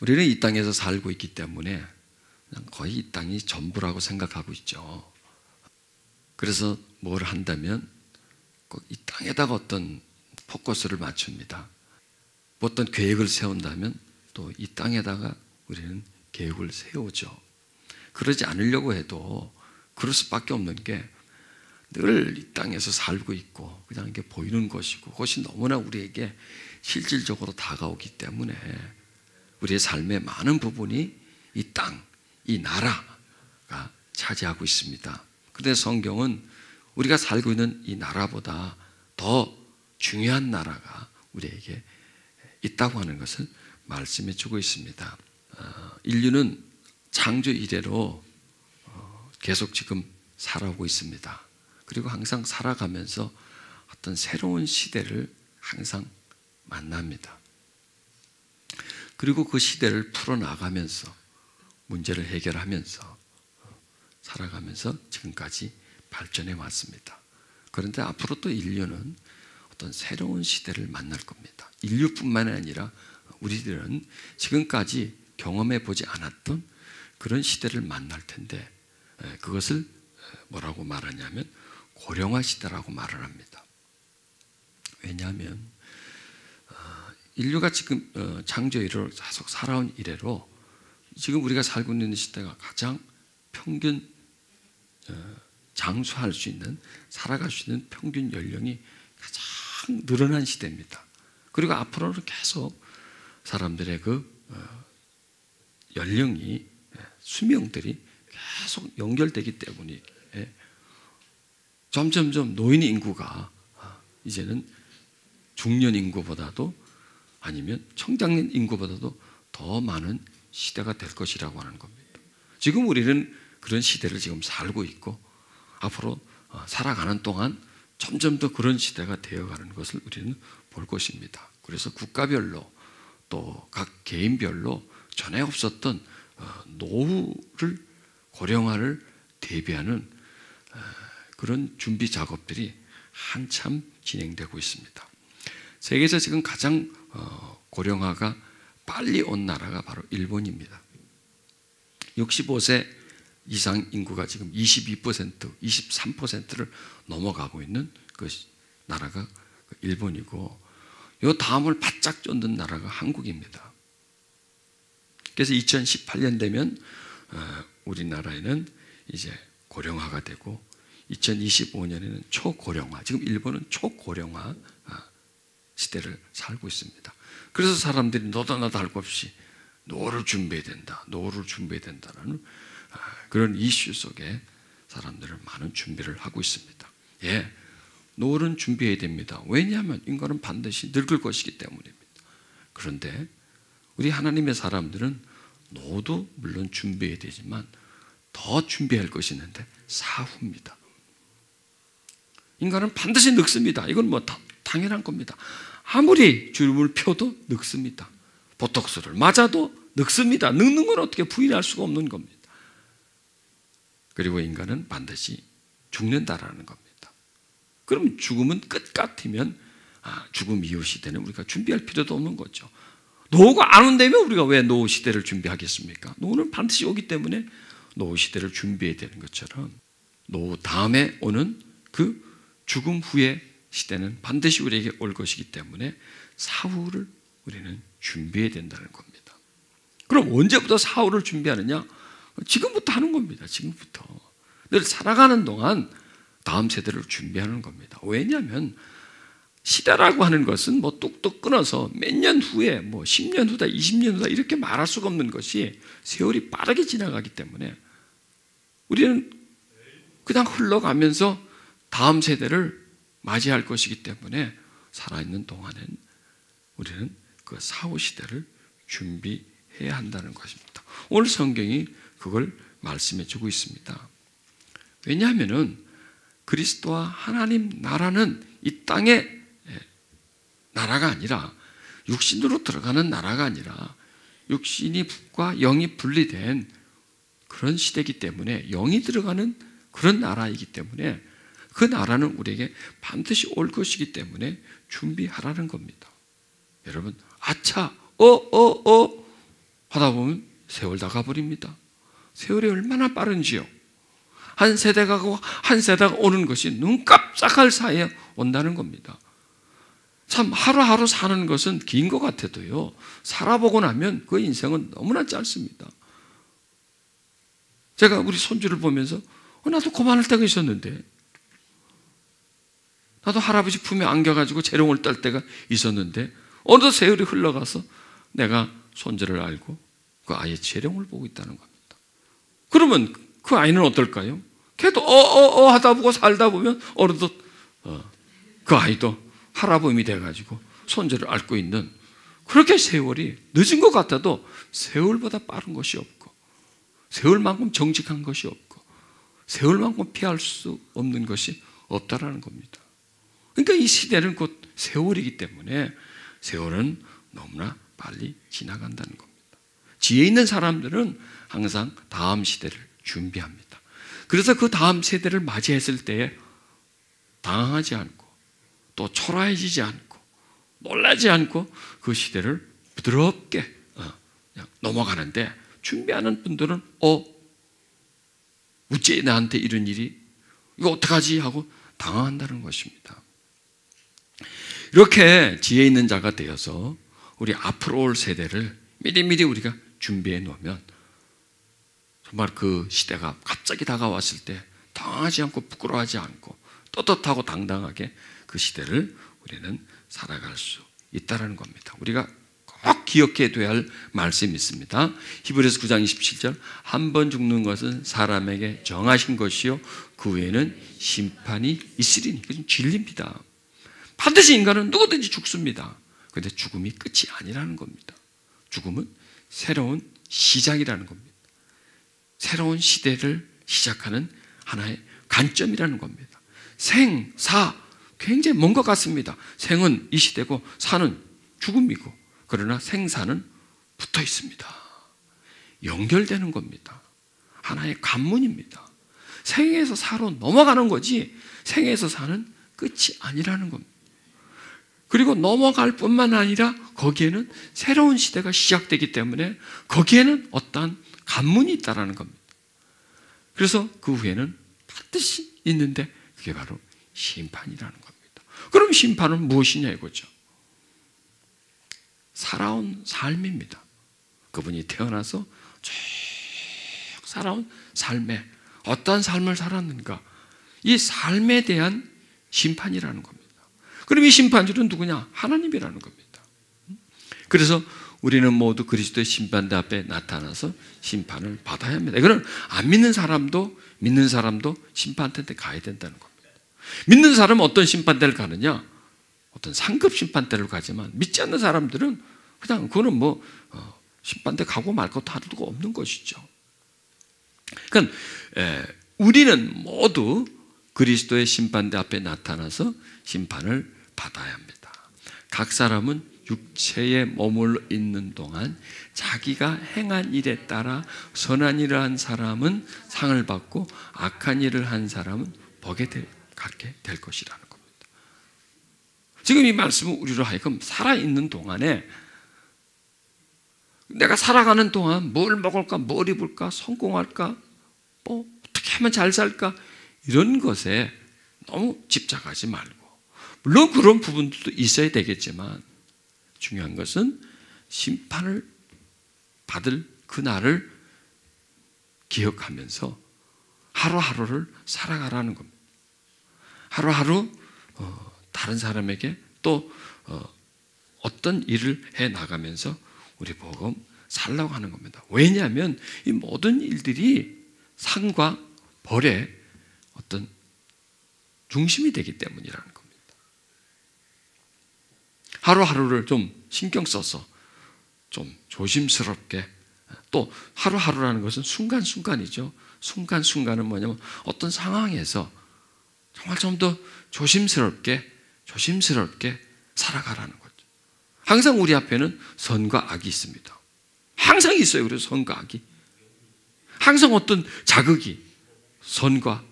우리는 이 땅에서 살고 있기 때문에 그냥 거의 이 땅이 전부라고 생각하고 있죠. 그래서 뭘 한다면 꼭 이 땅에다가 어떤 포커스를 맞춥니다. 어떤 계획을 세운다면 또 이 땅에다가 우리는 계획을 세우죠. 그러지 않으려고 해도 그럴 수밖에 없는 게 늘 이 땅에서 살고 있고 그냥 이게 보이는 것이고 그것이 너무나 우리에게 실질적으로 다가오기 때문에 우리의 삶의 많은 부분이 이 땅, 이 나라가 차지하고 있습니다. 그런데 성경은 우리가 살고 있는 이 나라보다 더 중요한 나라가 우리에게 있다고 하는 것을 말씀해 주고 있습니다. 인류는 창조 이래로 계속 지금 살아오고 있습니다. 그리고 항상 살아가면서 어떤 새로운 시대를 항상 만납니다. 그리고 그 시대를 풀어나가면서 문제를 해결하면서 살아가면서 지금까지 발전해 왔습니다. 그런데 앞으로 또 인류는 어떤 새로운 시대를 만날 겁니다. 인류뿐만 아니라 우리들은 지금까지 경험해 보지 않았던 그런 시대를 만날 텐데 그것을 뭐라고 말하냐면 고령화 시대라고 말을 합니다. 왜냐하면 인류가 지금 창조 이래로 계속 살아온 이래로 지금 우리가 살고 있는 시대가 가장 평균 장수할 수 있는, 살아갈 수 있는 평균 연령이 가장 늘어난 시대입니다. 그리고 앞으로는 계속 사람들의 그 연령이, 수명들이 계속 연결되기 때문에 점점점 노인 인구가 이제는 중년 인구보다도 아니면 청장년 인구보다도 더 많은 시대가 될 것이라고 하는 겁니다. 지금 우리는 그런 시대를 지금 살고 있고 앞으로 살아가는 동안 점점 더 그런 시대가 되어가는 것을 우리는 볼 것입니다. 그래서 국가별로 또 각 개인별로 전에 없었던 노후를, 고령화를 대비하는 그런 준비 작업들이 한참 진행되고 있습니다. 세계에서 지금 가장 고령화가 빨리 온 나라가 바로 일본입니다. 65세 이상 인구가 지금 22%, 23%를 넘어가고 있는 그 나라가 일본이고, 이 다음을 바짝 쫓는 나라가 한국입니다. 그래서 2018년 되면 우리나라에는 이제 고령화가 되고 2025년에는 초고령화, 지금 일본은 초고령화 시대를 살고 있습니다. 그래서 사람들이 너도 나도 할 것 없이 노후를 준비해야 된다, 노후를 준비해야 된다라는 그런 이슈 속에 사람들은 많은 준비를 하고 있습니다. 예, 노후는 준비해야 됩니다. 왜냐하면 인간은 반드시 늙을 것이기 때문입니다. 그런데 우리 하나님의 사람들은 노후도 물론 준비해야 되지만 더 준비할 것이 있는데 사후입니다. 인간은 반드시 늙습니다. 이건 뭐 당연한 겁니다. 아무리 주름을 펴도 늙습니다. 보톡스를 맞아도 늙습니다. 늙는 건 어떻게 부인할 수가 없는 겁니다. 그리고 인간은 반드시 죽는다라는 겁니다. 그럼 죽음은 끝 같으면 죽음 이후 시대는 우리가 준비할 필요도 없는 거죠. 노후가 안 온다면 우리가 왜 노후 시대를 준비하겠습니까? 노후는 반드시 오기 때문에 노후 시대를 준비해야 되는 것처럼 노후 다음에 오는 그 죽음 후의 시대는 반드시 우리에게 올 것이기 때문에 사후를 우리는 준비해야 된다는 겁니다. 그럼 언제부터 사후를 준비하느냐? 지금부터 하는 겁니다. 지금부터. 늘 살아가는 동안 다음 세대를 준비하는 겁니다. 왜냐하면 시대라고 하는 것은 뭐 뚝뚝 끊어서 몇 년 후에 뭐 10년 후다, 20년 후다 이렇게 말할 수가 없는 것이 세월이 빠르게 지나가기 때문에 우리는 그냥 흘러가면서 다음 세대를 맞이할 것이기 때문에 살아있는 동안엔 우리는 그 사후 시대를 준비해야 한다는 것입니다. 오늘 성경이 그걸 말씀해 주고 있습니다. 왜냐하면은 그리스도와 하나님 나라는 이 땅의 나라가 아니라 육신으로 들어가는 나라가 아니라 육신과 영이 분리된 그런 시대이기 때문에 영이 들어가는 그런 나라이기 때문에 그 나라는 우리에게 반드시 올 것이기 때문에 준비하라는 겁니다. 여러분, 아차, 하다 보면 세월 다 가버립니다. 세월이 얼마나 빠른지요. 한 세대가 가고 한 세대가 오는 것이 눈 깜짝할 사이에 온다는 겁니다. 참 하루하루 사는 것은 긴 것 같아도요, 살아보고 나면 그 인생은 너무나 짧습니다. 제가 우리 손주를 보면서 나도 그만할 때가 있었는데, 나도 할아버지 품에 안겨가지고 재롱을 떨 때가 있었는데, 어느덧 세월이 흘러가서 내가 손주를 알고 그 아이의 재롱을 보고 있다는 겁니다. 그러면 그 아이는 어떨까요? 걔도 하다 보고 살다 보면 어느덧 그 아이도 할아범이 돼가지고 손주를 앓고 있는, 그렇게 세월이 늦은 것 같아도 세월보다 빠른 것이 없고, 세월만큼 정직한 것이 없고, 세월만큼 피할 수 없는 것이 없다라는 겁니다. 그러니까 이 시대는 곧 세월이기 때문에 세월은 너무나 빨리 지나간다는 겁니다. 지혜 있는 사람들은 항상 다음 시대를 준비합니다. 그래서 그 다음 세대를 맞이했을 때에 당황하지 않고 또 초라해지지 않고 놀라지 않고 그 시대를 부드럽게 그냥 넘어가는데, 준비하는 분들은 어째 나한테 이런 일이, 이거 어떡하지 하고 당황한다는 것입니다. 이렇게 지혜 있는 자가 되어서 우리 앞으로 올 세대를 미리미리 우리가 준비해 놓으면 정말 그 시대가 갑자기 다가왔을 때 당황하지 않고 부끄러워하지 않고 떳떳하고 당당하게 그 시대를 우리는 살아갈 수 있다는 겁니다. 우리가 꼭 기억해 둬야 할 말씀이 있습니다. 히브리서 9장 27절, 한 번 죽는 것은 사람에게 정하신 것이요 그 후에는 심판이 있으리니. 그건 진리입니다. 반드시 인간은 누구든지 죽습니다. 그런데 죽음이 끝이 아니라는 겁니다. 죽음은 새로운 시작이라는 겁니다. 새로운 시대를 시작하는 하나의 관점이라는 겁니다. 생, 사, 굉장히 먼 것 같습니다. 생은 이 시대고 사는 죽음이고, 그러나 생사는 붙어 있습니다. 연결되는 겁니다. 하나의 관문입니다. 생에서 사로 넘어가는 거지 생에서 사는 끝이 아니라는 겁니다. 그리고 넘어갈 뿐만 아니라 거기에는 새로운 시대가 시작되기 때문에 거기에는 어떠한 관문이 있다는 겁니다. 그래서 그 후에는 반드시 있는데 그게 바로 심판이라는 겁니다. 그럼 심판은 무엇이냐 이거죠. 살아온 삶입니다. 그분이 태어나서 쭉 살아온 삶에 어떠한 삶을 살았는가, 이 삶에 대한 심판이라는 겁니다. 그럼 이 심판주는 누구냐? 하나님이라는 겁니다. 그래서 우리는 모두 그리스도의 심판대 앞에 나타나서 심판을 받아야 합니다. 이거는 안 믿는 사람도 믿는 사람도 심판대에 가야 된다는 겁니다. 믿는 사람은 어떤 심판대를 가느냐? 어떤 상급 심판대를 가지만, 믿지 않는 사람들은 그냥 그거는 심판대 가고 말 것도 하루도 없는 것이죠. 그러니까 우리는 모두 그리스도의 심판대 앞에 나타나서 심판을 받아야 합니다. 각 사람은 육체에 머물러 있는 동안 자기가 행한 일에 따라 선한 일을 한 사람은 상을 받고 악한 일을 한 사람은 복에 갖게 될 것이라는 겁니다. 지금 이 말씀은 우리로 하여금 살아있는 동안에, 내가 살아가는 동안 뭘 먹을까, 뭘 입을까, 성공할까, 어떻게 하면 잘 살까, 이런 것에 너무 집착하지 말고, 물론 그런 부분도 있어야 되겠지만 중요한 것은 심판을 받을 그날을 기억하면서 하루하루를 살아가라는 겁니다. 하루하루 다른 사람에게 또 어떤 일을 해나가면서 우리 복음 살라고 하는 겁니다. 왜냐하면 이 모든 일들이 상과 벌의 어떤 중심이 되기 때문이라는 겁니다. 하루하루를 좀 신경 써서 좀 조심스럽게, 또 하루하루라는 것은 순간순간이죠. 순간순간은 뭐냐면 어떤 상황에서 정말 좀 더 조심스럽게 살아가라는 거죠. 항상 우리 앞에는 선과 악이 있습니다. 항상 있어요. 그래서 선과 악이. 항상 어떤 자극이 선과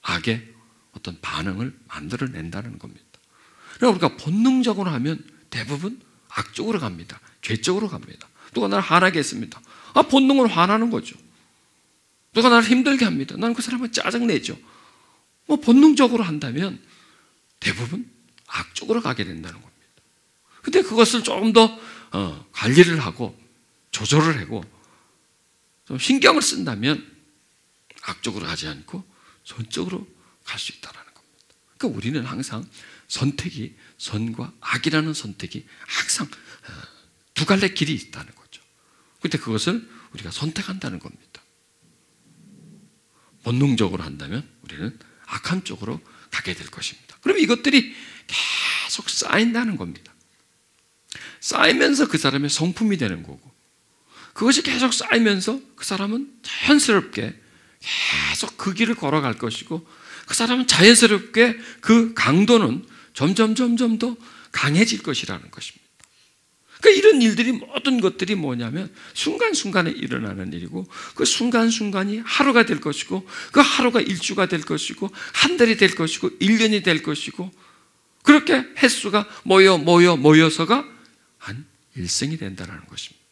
악의 어떤 반응을 만들어낸다는 겁니다. 그러니까 우리가 본능적으로 하면 대부분 악쪽으로 갑니다. 죄 쪽으로 갑니다. 누가 나를 화나게 했습니다. 본능으로 화나는 거죠. 누가 나를 힘들게 합니다. 나는 그 사람을 짜증내죠. 본능적으로 한다면 대부분 악쪽으로 가게 된다는 겁니다. 근데 그것을 조금 더 관리를 하고 조절을 하고 좀 신경을 쓴다면 악쪽으로 가지 않고 선쪽으로 갈 수 있다는 겁니다. 그러니까 우리는 항상 선택이 선과 악이라는 선택이 항상 두 갈래 길이 있다는 거죠. 그런데 그것을 우리가 선택한다는 겁니다. 본능적으로 한다면 우리는 악한 쪽으로 가게 될 것입니다. 그럼 이것들이 계속 쌓인다는 겁니다. 쌓이면서 그 사람의 성품이 되는 거고, 그것이 계속 쌓이면서 그 사람은 자연스럽게 계속 그 길을 걸어갈 것이고, 그 사람은 자연스럽게 그 강도는 점점 더 강해질 것이라는 것입니다. 그러니까 이런 일들이 모든 것들이 뭐냐면 순간순간에 일어나는 일이고, 그 순간순간이 하루가 될 것이고, 그 하루가 일주가 될 것이고, 한 달이 될 것이고, 1년이 될 것이고, 그렇게 횟수가 모여서가 한 일생이 된다는 것입니다.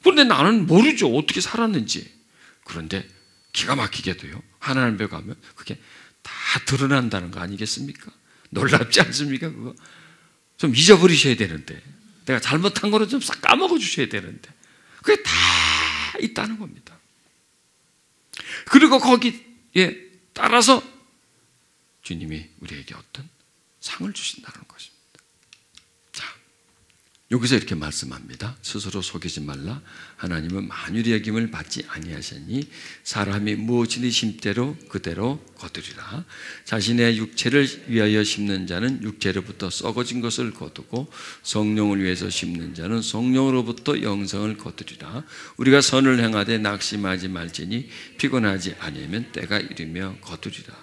그런데 나는 모르죠, 어떻게 살았는지. 그런데 기가 막히게도요, 하나님 앞에 가면 그게 다 드러난다는 거 아니겠습니까? 놀랍지 않습니까? 그거 좀 잊어버리셔야 되는데, 내가 잘못한 거를 좀 싹 까먹어 주셔야 되는데, 그게 다 있다는 겁니다. 그리고 거기에 따라서 주님이 우리에게 어떤 상을 주신다는 것입니다. 자, 여기서 이렇게 말씀합니다. 스스로 속이지 말라. 하나님은 만유의 여김을 받지 아니하시니 사람이 무엇이니 심대로 그대로 거두리라. 자신의 육체를 위하여 심는 자는 육체로부터 썩어진 것을 거두고, 성령을 위해서 심는 자는 성령으로부터 영생을 거두리라. 우리가 선을 행하되 낙심하지 말지니 피곤하지 아니하면 때가 이르며 거두리라.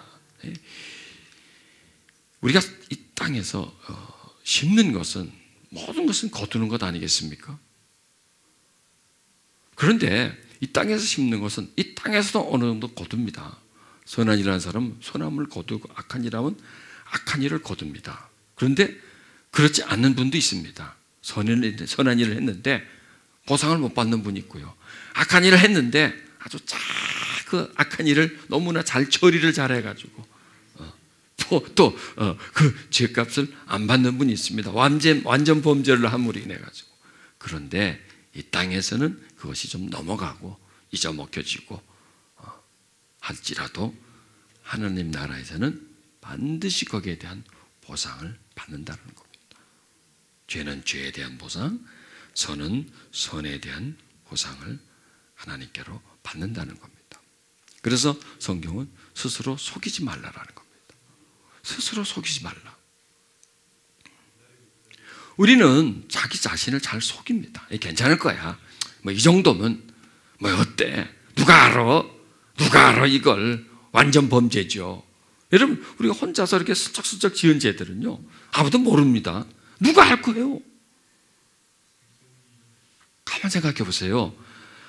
우리가 이 땅에서 심는 것은, 모든 것은 거두는 것 아니겠습니까? 그런데 이 땅에서 심는 것은 이 땅에서도 어느 정도 거둡니다. 선한 일하는 사람은 선함을 거두고, 악한 일하면 악한 일을 거둡니다. 그런데 그렇지 않는 분도 있습니다. 선한 일을 했는데 보상을 못 받는 분이 있고요, 악한 일을 했는데 아주 그 악한 일을 너무나 잘 처리를 잘해가지고 또 그 죄값을 안 받는 분이 있습니다. 완전 범죄를 함으로 인해 가지고. 그런데 이 땅에서는 그것이 좀 넘어가고 잊어먹혀지고 할지라도 하나님 나라에서는 반드시 거기에 대한 보상을 받는다는 겁니다. 죄는 죄에 대한 보상, 선은 선에 대한 보상을 하나님께로 받는다는 겁니다. 그래서 성경은 스스로 속이지 말라라는 겁니다. 스스로 속이지 말라. 우리는 자기 자신을 잘 속입니다. 괜찮을 거야. 이 정도면 어때? 누가 알아 이걸. 완전 범죄죠. 여러분, 우리가 혼자서 이렇게 슬쩍슬쩍 지은 죄들은요, 아무도 모릅니다. 누가 알 거예요? 가만 생각해 보세요.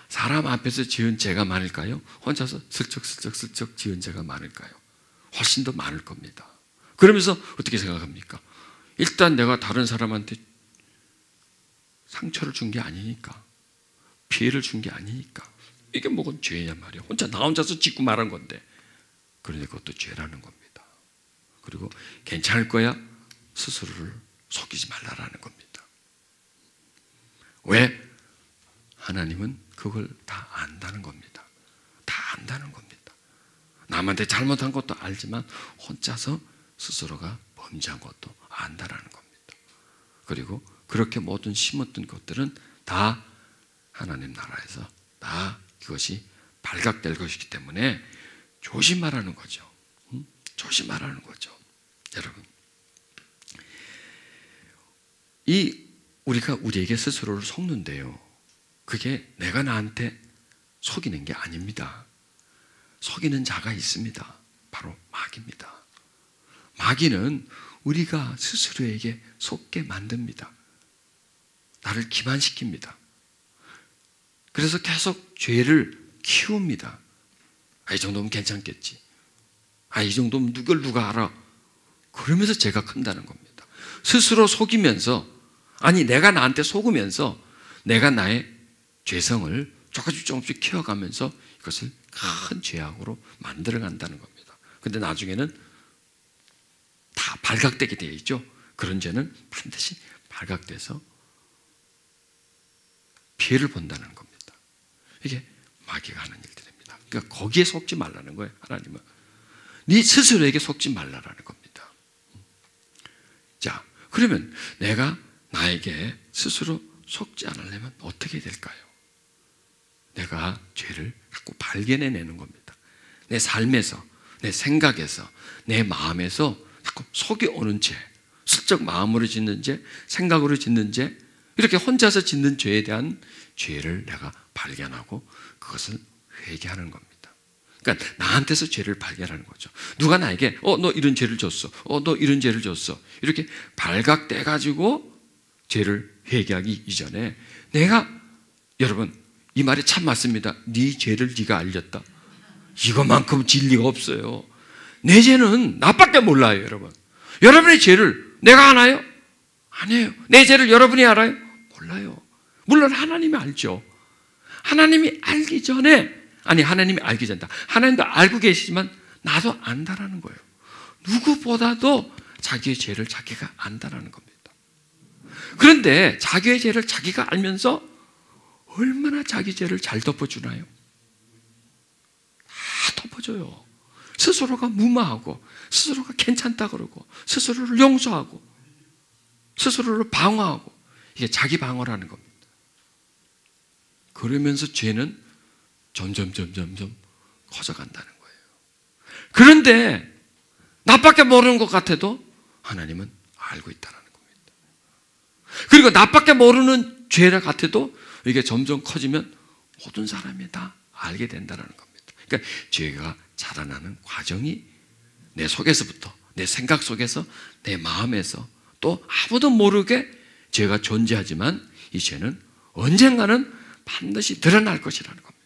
사람 앞에서 지은 죄가 많을까요? 혼자서 슬쩍슬쩍 지은 죄가 많을까요? 훨씬 더 많을 겁니다. 그러면서 어떻게 생각합니까? 일단 내가 다른 사람한테 상처를 준 게 아니니까, 피해를 준 게 아니니까, 이게 뭐가 죄냐 말이야. 나 혼자서 짓고 말한 건데. 그런데 그것도 죄라는 겁니다. 그리고 괜찮을 거야, 스스로를 속이지 말라라는 겁니다. 왜? 하나님은 그걸 다 안다는 겁니다. 다 안다는 겁니다. 남한테 잘못한 것도 알지만 혼자서 스스로가 범죄한 것도 안다라는 겁니다. 그리고 그렇게 모든 심었던 것들은 다 하나님 나라에서 다 그것이 발각될 것이기 때문에 조심하라는 거죠. 조심하라는 거죠. 여러분, 우리가 우리에게 스스로를 속는데요, 그게 내가 나한테 속이는 게 아닙니다. 속이는 자가 있습니다. 바로 마귀입니다. 마귀는 우리가 스스로에게 속게 만듭니다. 나를 기만시킵니다. 그래서 계속 죄를 키웁니다. 이 정도면 괜찮겠지. 이 정도면 누가 알아. 그러면서 죄가 큰다는 겁니다. 스스로 속이면서, 내가 나한테 속으면서 내가 나의 죄성을 조금씩 키워가면서 이것을 큰 죄악으로 만들어간다는 겁니다. 근데 나중에는 다 발각되게 되어 있죠. 그런 죄는 반드시 발각돼서 피해를 본다는 겁니다. 이게 마귀가 하는 일들입니다. 그러니까 거기에 속지 말라는 거예요. 하나님은 네 스스로에게 속지 말라라는 겁니다. 자, 그러면 내가 나에게 스스로 속지 않으려면 어떻게 될까요? 내가 죄를 자꾸 발견해내는 겁니다. 내 삶에서, 내 생각에서, 내 마음에서 자꾸 속이 오는 죄, 슬쩍 마음으로 짓는 죄, 생각으로 짓는 죄, 이렇게 혼자서 짓는 죄에 대한 죄를 내가 발견하고 그것을 회개하는 겁니다. 그러니까 나한테서 죄를 발견하는 거죠. 누가 나에게 너 이런 죄를 줬어, 너 이런 죄를 줬어, 이렇게 발각돼 가지고 죄를 회개하기 이전에 내가, 여러분 이 말이 참 맞습니다. 네 죄를 네가 알렸다, 이것만큼 진리가 없어요. 내 죄는 나밖에 몰라요. 여러분의 죄를 내가 아나요? 아니에요. 내 죄를 여러분이 알아요? 몰라요. 물론 하나님이 알죠. 하나님이 알기 전에, 하나님이 알기 전이다. 하나님도 알고 계시지만 나도 안다라는 거예요. 누구보다도 자기의 죄를 자기가 안다라는 겁니다. 그런데 자기의 죄를 자기가 알면서 얼마나 자기 죄를 잘 덮어주나요? 다 덮어줘요. 스스로가 무마하고, 스스로가 괜찮다 그러고, 스스로를 용서하고, 스스로를 방어하고, 이게 자기 방어라는 겁니다. 그러면서 죄는 점점 커져간다는 거예요. 그런데 나밖에 모르는 것 같아도 하나님은 알고 있다는 겁니다. 그리고 나밖에 모르는 죄라 같아도 이게 점점 커지면 모든 사람이 다 알게 된다는 겁니다. 그러니까 죄가 자라나는 과정이 내 속에서부터, 내 생각 속에서, 내 마음에서, 또 아무도 모르게 죄가 존재하지만 이 죄는 언젠가는 반드시 드러날 것이라는 겁니다.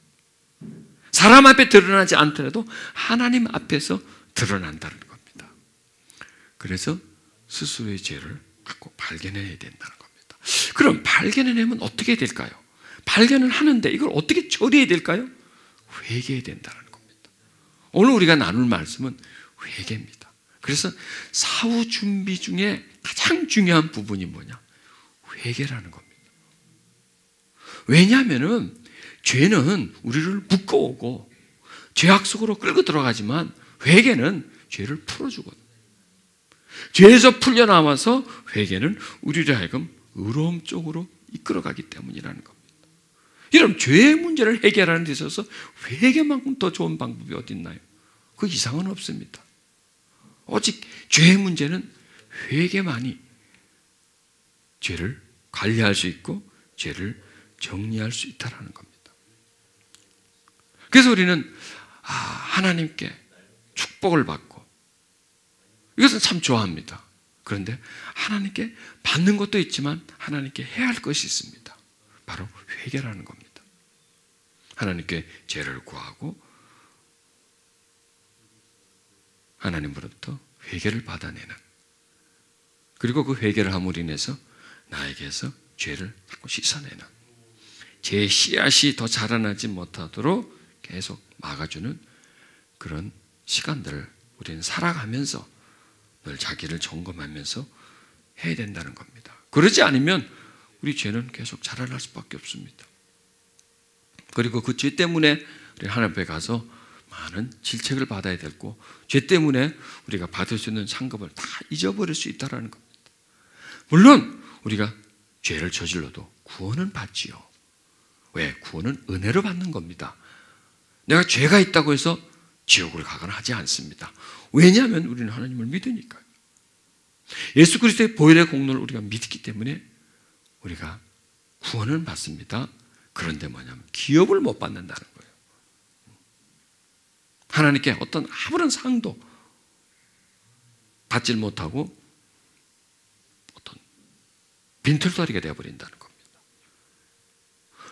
사람 앞에 드러나지 않더라도 하나님 앞에서 드러난다는 겁니다. 그래서 스스로의 죄를 갖고 발견해야 된다는 겁니다. 그럼 발견해내면 어떻게 될까요? 발견을 하는데 이걸 어떻게 처리해야 될까요? 회개해야 된다는 겁니다. 오늘 우리가 나눌 말씀은 회개입니다. 그래서 사후 준비 중에 가장 중요한 부분이 뭐냐? 회개라는 겁니다. 왜냐하면 죄는 우리를 묶어오고 죄악 속으로 끌고 들어가지만 회개는 죄를 풀어주거든요. 죄에서 풀려나와서 회개는 우리를 하여금 의로움 쪽으로 이끌어가기 때문이라는 겁니다. 여러분, 죄의 문제를 해결하는 데 있어서 회개만큼 더 좋은 방법이 어디 있나요? 그 이상은 없습니다. 오직 죄의 문제는 회개만이 죄를 관리할 수 있고 죄를 정리할 수 있다는 겁니다. 그래서 우리는 하나님께 축복을 받고 이것은 참 좋아합니다. 그런데 하나님께 받는 것도 있지만 하나님께 해야 할 것이 있습니다. 바로 회개라는 겁니다. 하나님께 죄를 구하고 하나님으로부터 회개를 받아내는, 그리고 그 회개를 함으로 인해서 나에게서 죄를 자꾸 씻어내는, 제 씨앗이 더 자라나지 못하도록 계속 막아주는 그런 시간들을 우리는 살아가면서 늘 자기를 점검하면서 해야 된다는 겁니다. 그러지 않으면 우리 죄는 계속 자라날 수밖에 없습니다. 그리고 그 죄 때문에 우리 하나님 앞에 가서 많은 질책을 받아야 되고, 죄 때문에 우리가 받을 수 있는 상급을 다 잊어버릴 수 있다는 겁니다. 물론 우리가 죄를 저질러도 구원은 받지요. 왜? 구원은 은혜로 받는 겁니다. 내가 죄가 있다고 해서 지옥을 가거나 하지 않습니다. 왜냐하면 우리는 하나님을 믿으니까요. 예수 그리스도의 보혈의 공로를 우리가 믿기 때문에 우리가 구원을 받습니다. 그런데 뭐냐면 기업을 못 받는다는 거예요. 하나님께 어떤 아무런 상도 받질 못하고 어떤 빈털터리가 되어버린다는 겁니다.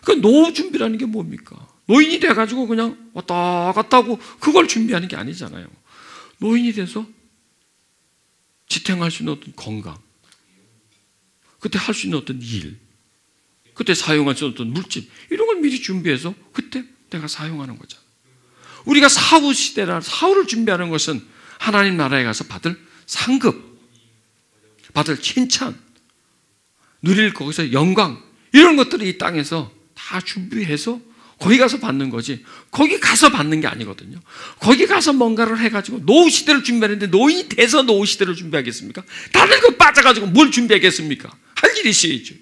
그러니까 노후 준비라는 게 뭡니까? 노인이 돼가지고 그냥 왔다 갔다 하고 그걸 준비하는 게 아니잖아요. 노인이 돼서 지탱할 수 있는 어떤 건강, 그때 할 수 있는 어떤 일, 그때 사용할 수 없던 물질 이런 걸 미리 준비해서 그때 내가 사용하는 거잖아. 우리가 사후 시대라 사후를 준비하는 것은 하나님 나라에 가서 받을 상급, 받을 칭찬, 누릴 거기서 영광 이런 것들을 이 땅에서 다 준비해서 거기 가서 받는 거지 거기 가서 받는 게 아니거든요. 거기 가서 뭔가를 해가지고 노후 시대를 준비하는데 노인이 돼서 노후 시대를 준비하겠습니까? 다른 거 빠져가지고 뭘 준비하겠습니까? 할 일이 있어야죠.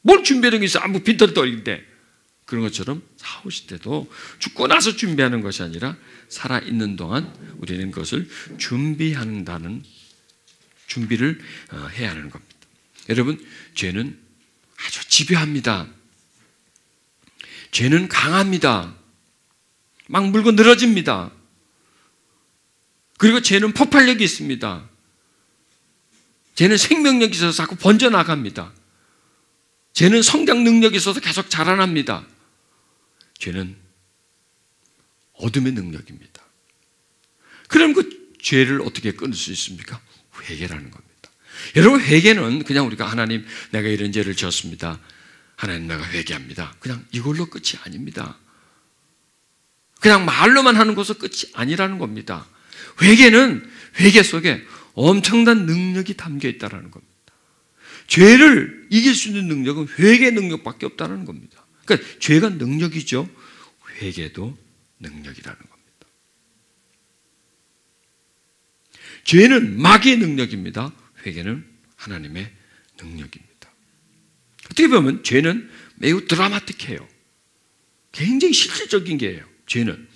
뭘 준비하는 게 있어? 아무 빈털터리인데. 그런 것처럼 사후 시대도 죽고 나서 준비하는 것이 아니라 살아있는 동안 우리는 그것을 준비한다는 준비를 해야 하는 겁니다. 여러분, 죄는 아주 집요합니다. 죄는 강합니다. 막 물고 늘어집니다. 그리고 죄는 폭발력이 있습니다. 죄는 생명력이 있어서 자꾸 번져나갑니다. 죄는 성장 능력이 있어서 계속 자라납니다. 죄는 어둠의 능력입니다. 그럼 그 죄를 어떻게 끊을 수 있습니까? 회개라는 겁니다. 여러분, 회개는 그냥 우리가 하나님 내가 이런 죄를 지었습니다. 하나님 내가 회개합니다. 그냥 이걸로 끝이 아닙니다. 그냥 말로만 하는 것은 끝이 아니라는 겁니다. 회개는 회개 속에 엄청난 능력이 담겨 있다는 겁니다. 죄를 이길 수 있는 능력은 회개 능력밖에 없다는 겁니다. 그러니까 죄가 능력이죠. 회개도 능력이라는 겁니다. 죄는 마귀의 능력입니다. 회개는 하나님의 능력입니다. 어떻게 보면 죄는 매우 드라마틱해요. 굉장히 실질적인 게예요. 죄는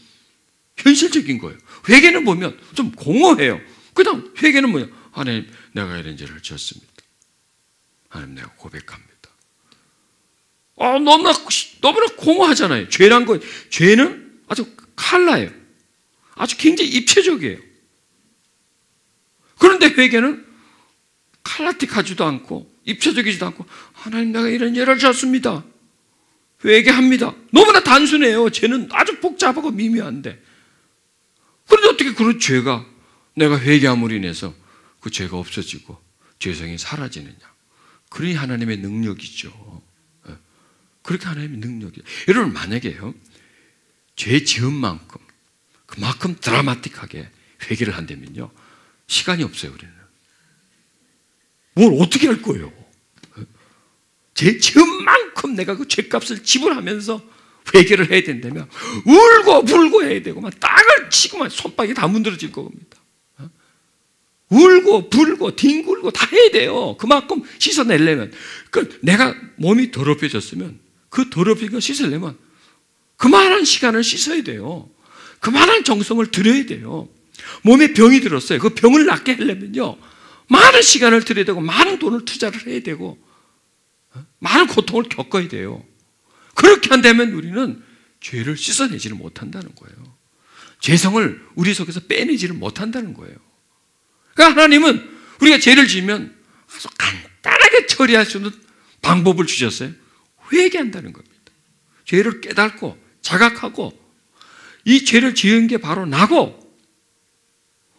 현실적인 거예요. 회개는 보면 좀 공허해요. 그다음 회개는 뭐냐? 하나님 내가 이런 죄를 지었습니다. 하나님 내가 고백합니다. 너무나 공허하잖아요. 죄란 거, 죄는 아주 칼라예요. 아주 굉장히 입체적이에요. 그런데 회개는 칼라틱하지도 않고 입체적이지도 않고 하나님 내가 이런 죄를 지었습니다. 회개합니다. 너무나 단순해요. 죄는 아주 복잡하고 미묘한데 그런데 어떻게 그런 죄가 내가 회개함으로 인해서 그 죄가 없어지고 죄성이 사라지느냐? 그러니 하나님의 능력이죠. 그렇게 하나님의 능력이에요. 여러분 만약에요 죄 지은 만큼 그만큼 드라마틱하게 회개를 한다면요 시간이 없어요. 우리는 뭘 어떻게 할 거예요? 죄 지은 만큼 내가 그 죄값을 지불하면서 회개를 해야 된다면 울고 불고 해야 되고 막 땅을 치고 막 손바닥이 다 문드러질 겁니다. 울고 불고 뒹굴고 다 해야 돼요. 그만큼 씻어내려면 내가 몸이 더럽혀졌으면 그 더럽힌 거 씻으려면 그만한 시간을 씻어야 돼요. 그만한 정성을 들여야 돼요. 몸에 병이 들었어요. 그 병을 낫게 하려면요 많은 시간을 들여야 되고 많은 돈을 투자를 해야 되고 많은 고통을 겪어야 돼요. 그렇게 한다면 우리는 죄를 씻어내지를 못한다는 거예요. 죄성을 우리 속에서 빼내지를 못한다는 거예요. 그러니까 하나님은 우리가 죄를 지으면 아주 간단하게 처리할 수 있는 방법을 주셨어요. 회개한다는 겁니다. 죄를 깨닫고 자각하고 이 죄를 지은 게 바로 나고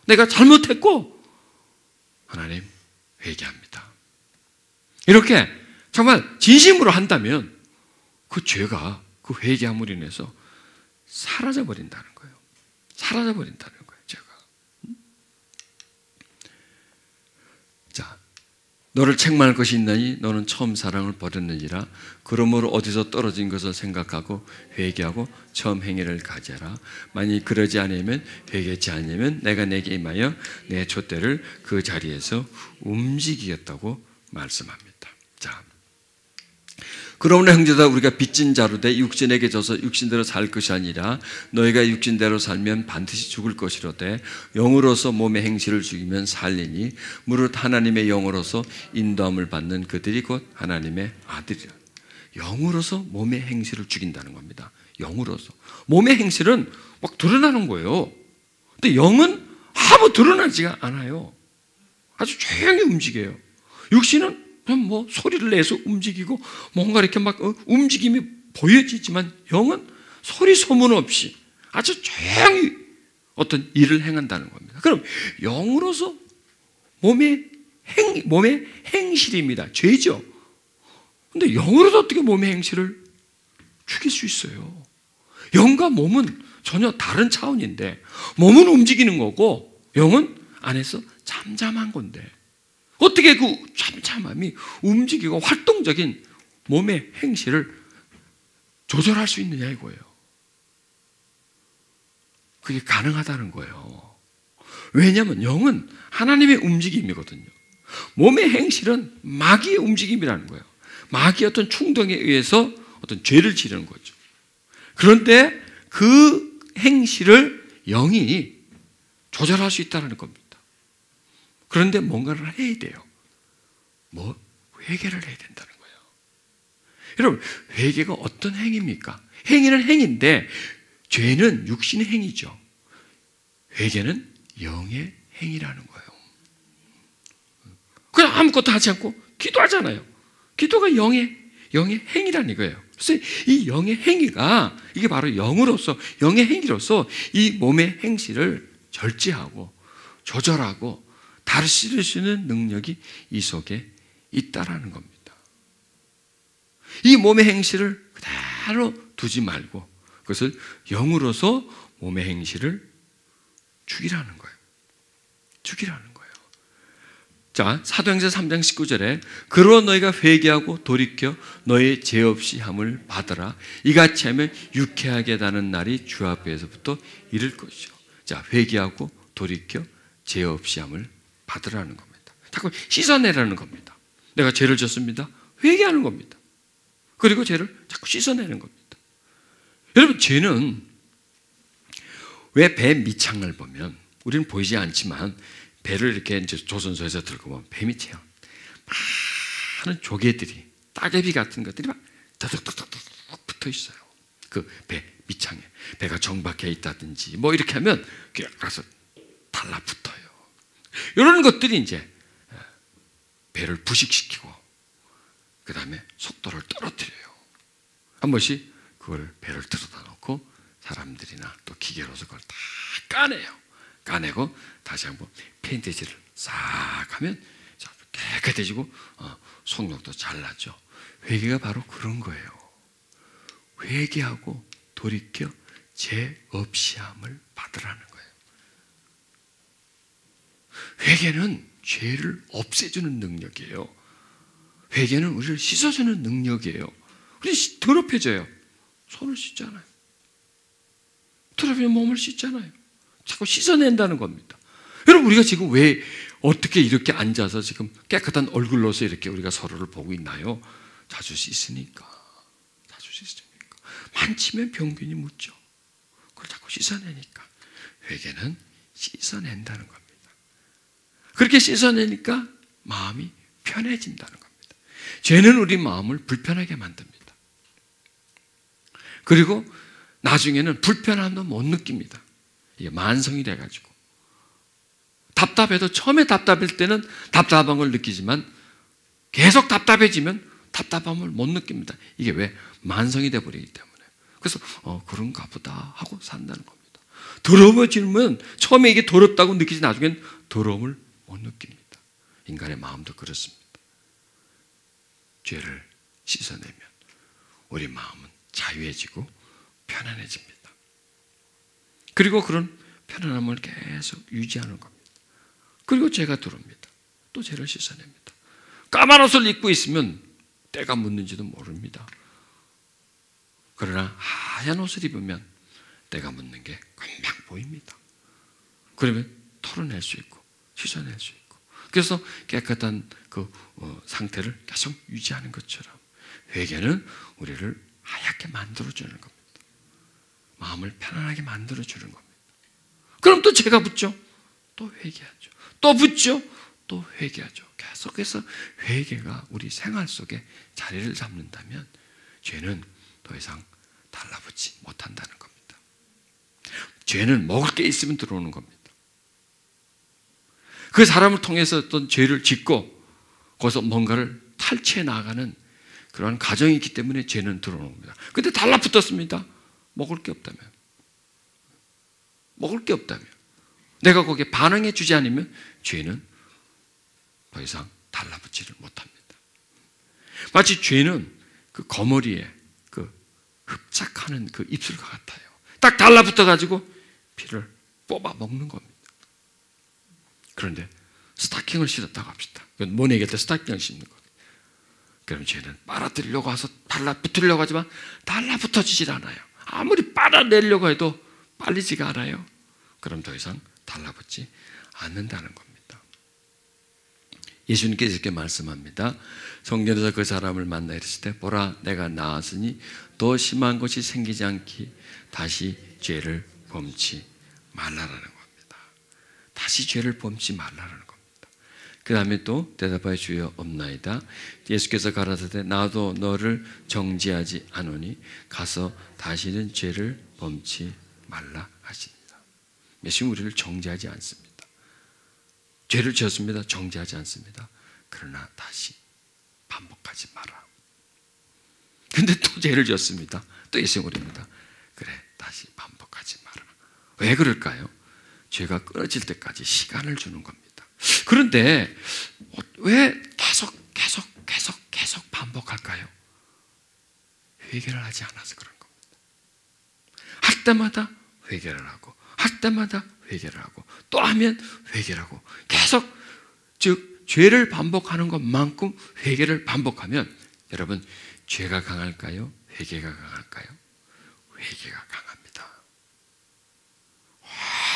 내가 잘못했고 하나님 회개합니다. 이렇게 정말 진심으로 한다면 그 죄가 그 회개함으로 인해서 사라져버린다는 거예요. 사라져버린다는 거예요. 죄가. 자, 너를 책망할 것이 있나니 너는 처음 사랑을 버렸느니라. 그러므로 어디서 떨어진 것을 생각하고 회개하고 처음 행위를 가져라. 만일 그러지 않으면 회개치 않으면 내가 내게 임하여 내 촛대를 그 자리에서 움직이겠다고 말씀합니다. 자, 그러므로 형제들아 우리가 빚진 자로 돼 육신에게 져서 육신대로 살 것이 아니라 너희가 육신대로 살면 반드시 죽을 것이로되 영으로서 몸의 행실을 죽이면 살리니 무릇 하나님의 영으로서 인도함을 받는 그들이 곧 하나님의 아들이라. 영으로서 몸의 행실을 죽인다는 겁니다. 영으로서 몸의 행실은 막 드러나는 거예요. 근데 영은 아무 드러나지가 않아요. 아주 조용히 움직여요. 육신은 뭐 소리를 내서 움직이고 뭔가 이렇게 막 움직임이 보여지지만 영은 소리 소문 없이 아주 조용히 어떤 일을 행한다는 겁니다. 그럼 영으로서 몸의 행실입니다. 죄죠. 근데 영으로도 어떻게 몸의 행실을 죽일 수 있어요? 영과 몸은 전혀 다른 차원인데, 몸은 움직이는 거고 영은 안에서 잠잠한 건데, 어떻게 그 잠잠함이 움직이고 활동적인 몸의 행실을 조절할 수 있느냐 이거예요. 그게 가능하다는 거예요. 왜냐하면 영은 하나님의 움직임이거든요. 몸의 행실은 마귀의 움직임이라는 거예요. 마귀의 어떤 충동에 의해서 어떤 죄를 지르는 거죠. 그런데 그 행실을 영이 조절할 수 있다는 겁니다. 그런데 뭔가를 해야 돼요. 회개를 해야 된다는 거예요. 여러분, 회개가 어떤 행위입니까? 행위는 행위인데 죄는 육신의 행위죠. 회개는 영의 행위라는 거예요. 그냥 아무것도 하지 않고 기도하잖아요. 기도가 영의 행위라는 거예요. 그래서 이 영의 행위가, 이게 바로 영으로서, 영의 행위로서 이 몸의 행실을 절제하고 조절하고 다스릴 수 있는 능력이 이 속에 있다라는 겁니다. 이 몸의 행실을 그대로 두지 말고 그것을 영으로서 몸의 행실을 죽이라는 거예요. 죽이라는 거예요. 자, 사도행전 3장 19절에 그러나 너희가 회개하고 돌이켜 너희 죄 없이 함을 받으라. 이같이 하면 유쾌하게 다는 날이 주 앞에서부터 이를 것이요. 자, 회개하고 돌이켜 죄 없이 함을 받으라는 겁니다. 자꾸 씻어내라는 겁니다. 내가 죄를 졌습니다. 회개하는 겁니다. 그리고 죄를 자꾸 씻어내는 겁니다. 여러분, 죄는 왜 배 밑창을 보면 우리는 보이지 않지만 배를 이렇게 이제 조선소에서 들고 보면 배 밑에요. 많은 조개들이, 따개비 같은 것들이 막 더덕더덕 붙어 있어요. 그 배 밑창에 배가 정박해 있다든지 뭐 이렇게 하면 가서 달라붙어요. 이런 것들이 이제 배를 부식시키고 그 다음에 속도를 떨어뜨려요. 한 번씩 그걸 배를 들여다 놓고 사람들이나 또 기계로서 그걸 다 까내요. 까내고 다시 한번 페인트칠을 싹 하면 깨끗해지고 속력도 잘 나죠. 회개가 바로 그런 거예요. 회개하고 돌이켜 죄 없이 함을 받으라는 거예요. 회개는 죄를 없애주는 능력이에요. 회개는 우리를 씻어주는 능력이에요. 우리 더럽혀져요. 손을 씻잖아요. 더럽히면 몸을 씻잖아요. 자꾸 씻어낸다는 겁니다. 여러분, 우리가 지금 왜 어떻게 이렇게 앉아서 지금 깨끗한 얼굴로서 이렇게 우리가 서로를 보고 있나요? 자주 씻으니까. 자주 씻으니까. 만지면 병균이 묻죠. 그걸 자꾸 씻어내니까. 회개는 씻어낸다는 겁니다. 그렇게 씻어내니까 마음이 편해진다는 겁니다. 죄는 우리 마음을 불편하게 만듭니다. 그리고 나중에는 불편함도 못 느낍니다. 이게 만성이 돼가지고. 답답해도 처음에 답답할 때는 답답한 걸 느끼지만 계속 답답해지면 답답함을 못 느낍니다. 이게 왜? 만성이 돼버리기 때문에. 그래서 그런가 보다 하고 산다는 겁니다. 더러워지면 처음에 이게 더럽다고 느끼지 나중엔 더러움을 못 느낍니다. 인간의 마음도 그렇습니다. 죄를 씻어내면 우리 마음은 자유해지고 편안해집니다. 그리고 그런 편안함을 계속 유지하는 겁니다. 그리고 죄가 들어옵니다. 또 죄를 씻어냅니다. 까만 옷을 입고 있으면 때가 묻는지도 모릅니다. 그러나 하얀 옷을 입으면 때가 묻는 게 금방 보입니다. 그러면 털어낼 수 있고 씻어낼 수 있고, 그래서 깨끗한 그 상태를 계속 유지하는 것처럼 회개는 우리를 하얗게 만들어주는 겁니다. 마음을 편안하게 만들어주는 겁니다. 그럼 또 죄가 붙죠. 또 회개하죠. 또 붙죠. 또 회개하죠. 계속해서 회개가 우리 생활 속에 자리를 잡는다면 죄는 더 이상 달라붙지 못한다는 겁니다. 죄는 먹을 게 있으면 들어오는 겁니다. 그 사람을 통해서 어떤 죄를 짓고 거기서 뭔가를 탈취해 나가는 그러한 가정이 있기 때문에 죄는 들어오는 겁니다. 근데 달라붙었습니다. 먹을 게 없다면. 먹을 게 없다면. 내가 거기에 반응해 주지 않으면 죄는 더 이상 달라붙지를 못합니다. 마치 죄는 그 거머리에 그 흡착하는 그 입술과 같아요. 딱 달라붙어가지고 피를 뽑아 먹는 겁니다. 그런데 스타킹을 신었다고 합시다. 그건 모내기 때 스타킹을 신는 거예요. 그럼 죄는 빨아들이려고 해서 달라붙으려고 하지만 달라붙어지질 않아요. 아무리 빨아내려고 해도 빨리지가 않아요. 그럼 더 이상 달라붙지 않는다는 겁니다. 예수님께서 이렇게 말씀합니다. 성전에서 그 사람을 만나 이르실 때 보라 내가 나았으니 더 심한 것이 생기지 않기 다시 죄를 범치 말라라는 겁니다. 다시 죄를 범치 말라라는 겁니다. 그 다음에 또 대답하여 주여 없나이다. 예수께서 가라사대 나도 너를 정죄하지 않으니 가서 다시는 죄를 범치 말라 하십니다. 예수님 우리를 정죄하지 않습니다. 죄를 지었습니다. 정죄하지 않습니다. 그러나 다시 반복하지 마라. 근데 또 죄를 지었습니다. 또 예수님 우리입니다. 그래 다시 반복하지 마라. 왜 그럴까요? 죄가 끊어질 때까지 시간을 주는 겁니다. 그런데 왜 계속 반복할까요? 회개를 하지 않아서 그런 겁니다. 할 때마다 회개를 하고 할 때마다 회개를 하고 또 하면 회개를 하고 계속 즉 죄를 반복하는 것만큼 회개를 반복하면 여러분 죄가 강할까요? 회개가 강할까요? 회개가 강합니다.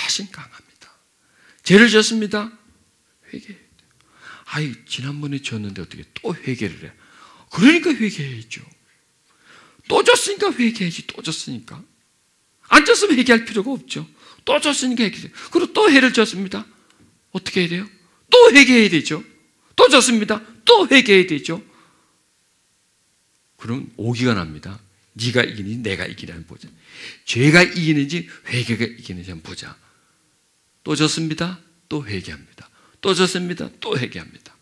훨씬 강합니다. 죄를 지었습니다. 회개해야 돼요. 아이 지난번에 졌는데 어떻게 또 회개를 해? 그러니까 회개해야죠. 또 졌으니까 회개해야지. 또 졌으니까. 안 졌으면 회개할 필요가 없죠. 또 졌으니까 회개해야죠. 그리고 또 해를 졌습니다. 어떻게 해야 돼요? 또 회개해야 되죠. 또 졌습니다. 또 회개해야 되죠. 그럼 오기가 납니다. 네가 이기는지 내가 이기는지 한번 보자. 죄가 이기는지 회개가 이기는지 한번 보자. 또 졌습니다. 또 회개합니다. 또 졌습니다. 또 회개합니다.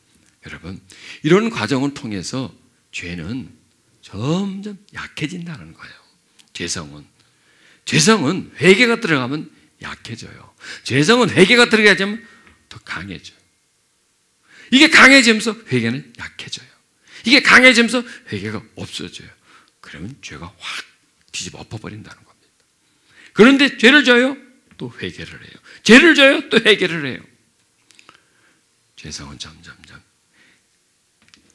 여러분 이런 과정을 통해서 죄는 점점 약해진다는 거예요. 죄성은 회개가 들어가면 약해져요. 죄성은 회개가 들어가면 더 강해져요. 이게 강해지면서 회개는 약해져요. 이게 강해지면서 회개가 없어져요. 그러면 죄가 확 뒤집어 엎어버린다는 겁니다. 그런데 죄를 져요. 또 회개를 해요. 죄를 져요. 또 회개를 해요. 죄성은 점점점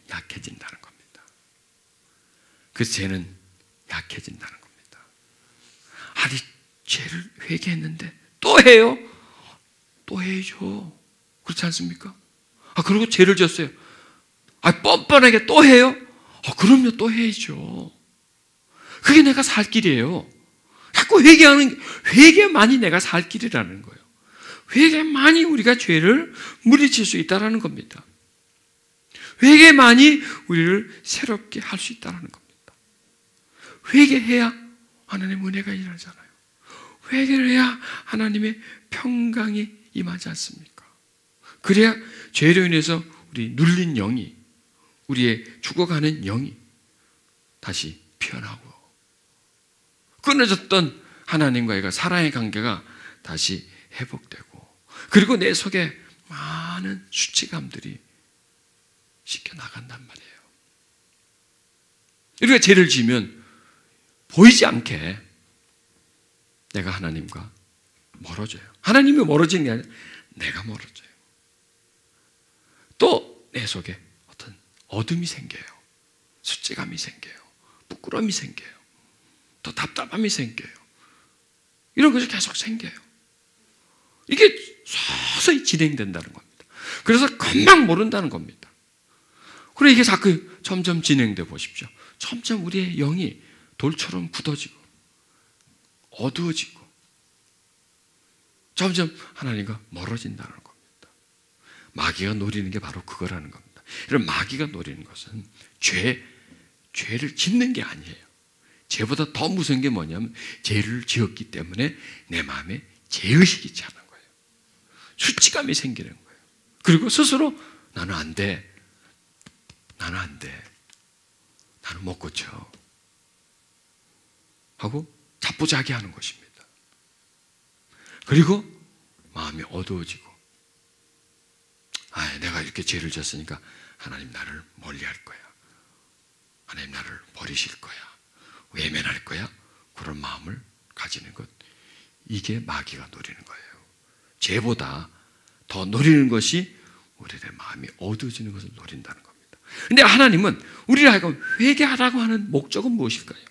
약해진다는 겁니다. 그 죄는 약해진다는 겁니다. 아니 죄를 회개했는데 또 해요? 또 해야죠. 그렇지 않습니까? 그리고 죄를 졌어요. 뻔뻔하게 또 해요? 그럼요 또 해야죠. 그게 내가 살 길이에요. 자꾸 회개만이 내가 살 길이라는 거예요. 회개만이 우리가 죄를 물리칠 수 있다는 겁니다. 회개만이 우리를 새롭게 할 수 있다는 겁니다. 회개해야 하나님의 은혜가 일어나잖아요. 회개를 해야 하나님의 평강이 임하지 않습니까? 그래야 죄로 인해서 우리 눌린 영이 우리의 죽어가는 영이 다시 피어나고 끊어졌던 하나님과의 사랑의 관계가 다시 회복되고 그리고 내 속에 많은 수치감들이 씻겨 나간단 말이에요. 우리가 죄를 지으면 보이지 않게 내가 하나님과 멀어져요. 하나님이 멀어지는 게 아니라 내가 멀어져요. 또 내 속에 어떤 어둠이 생겨요. 수치감이 생겨요. 부끄러움이 생겨요. 또 답답함이 생겨요. 이런 것이 계속 생겨요. 이게 서서히 진행된다는 겁니다. 그래서 금방 모른다는 겁니다. 그래 이게 자꾸 점점 진행돼 보십시오. 점점 우리의 영이 돌처럼 굳어지고 어두워지고 점점 하나님과 멀어진다는 겁니다. 마귀가 노리는 게 바로 그거라는 겁니다. 이런 마귀가 노리는 것은 죄를 짓는 게 아니에요. 죄보다 더 무서운 게 뭐냐면 죄를 지었기 때문에 내 마음에 죄의식이 차는 거예요. 수치감이 생기는 거예요. 그리고 스스로 나는 안 돼. 나는 안 돼. 나는 못 고쳐. 하고 자포자기 하는 것입니다. 그리고 마음이 어두워지고 내가 이렇게 죄를 졌으니까 하나님 나를 멀리할 거야. 하나님 나를 버리실 거야, 외면할 거야, 그런 마음을 가지는 것, 이게 마귀가 노리는 거예요. 죄보다 더 노리는 것이 우리의 마음이 어두워지는 것을 노린다는 겁니다. 그런데 하나님은 우리를 하여금 회개하라고 하는 목적은 무엇일까요?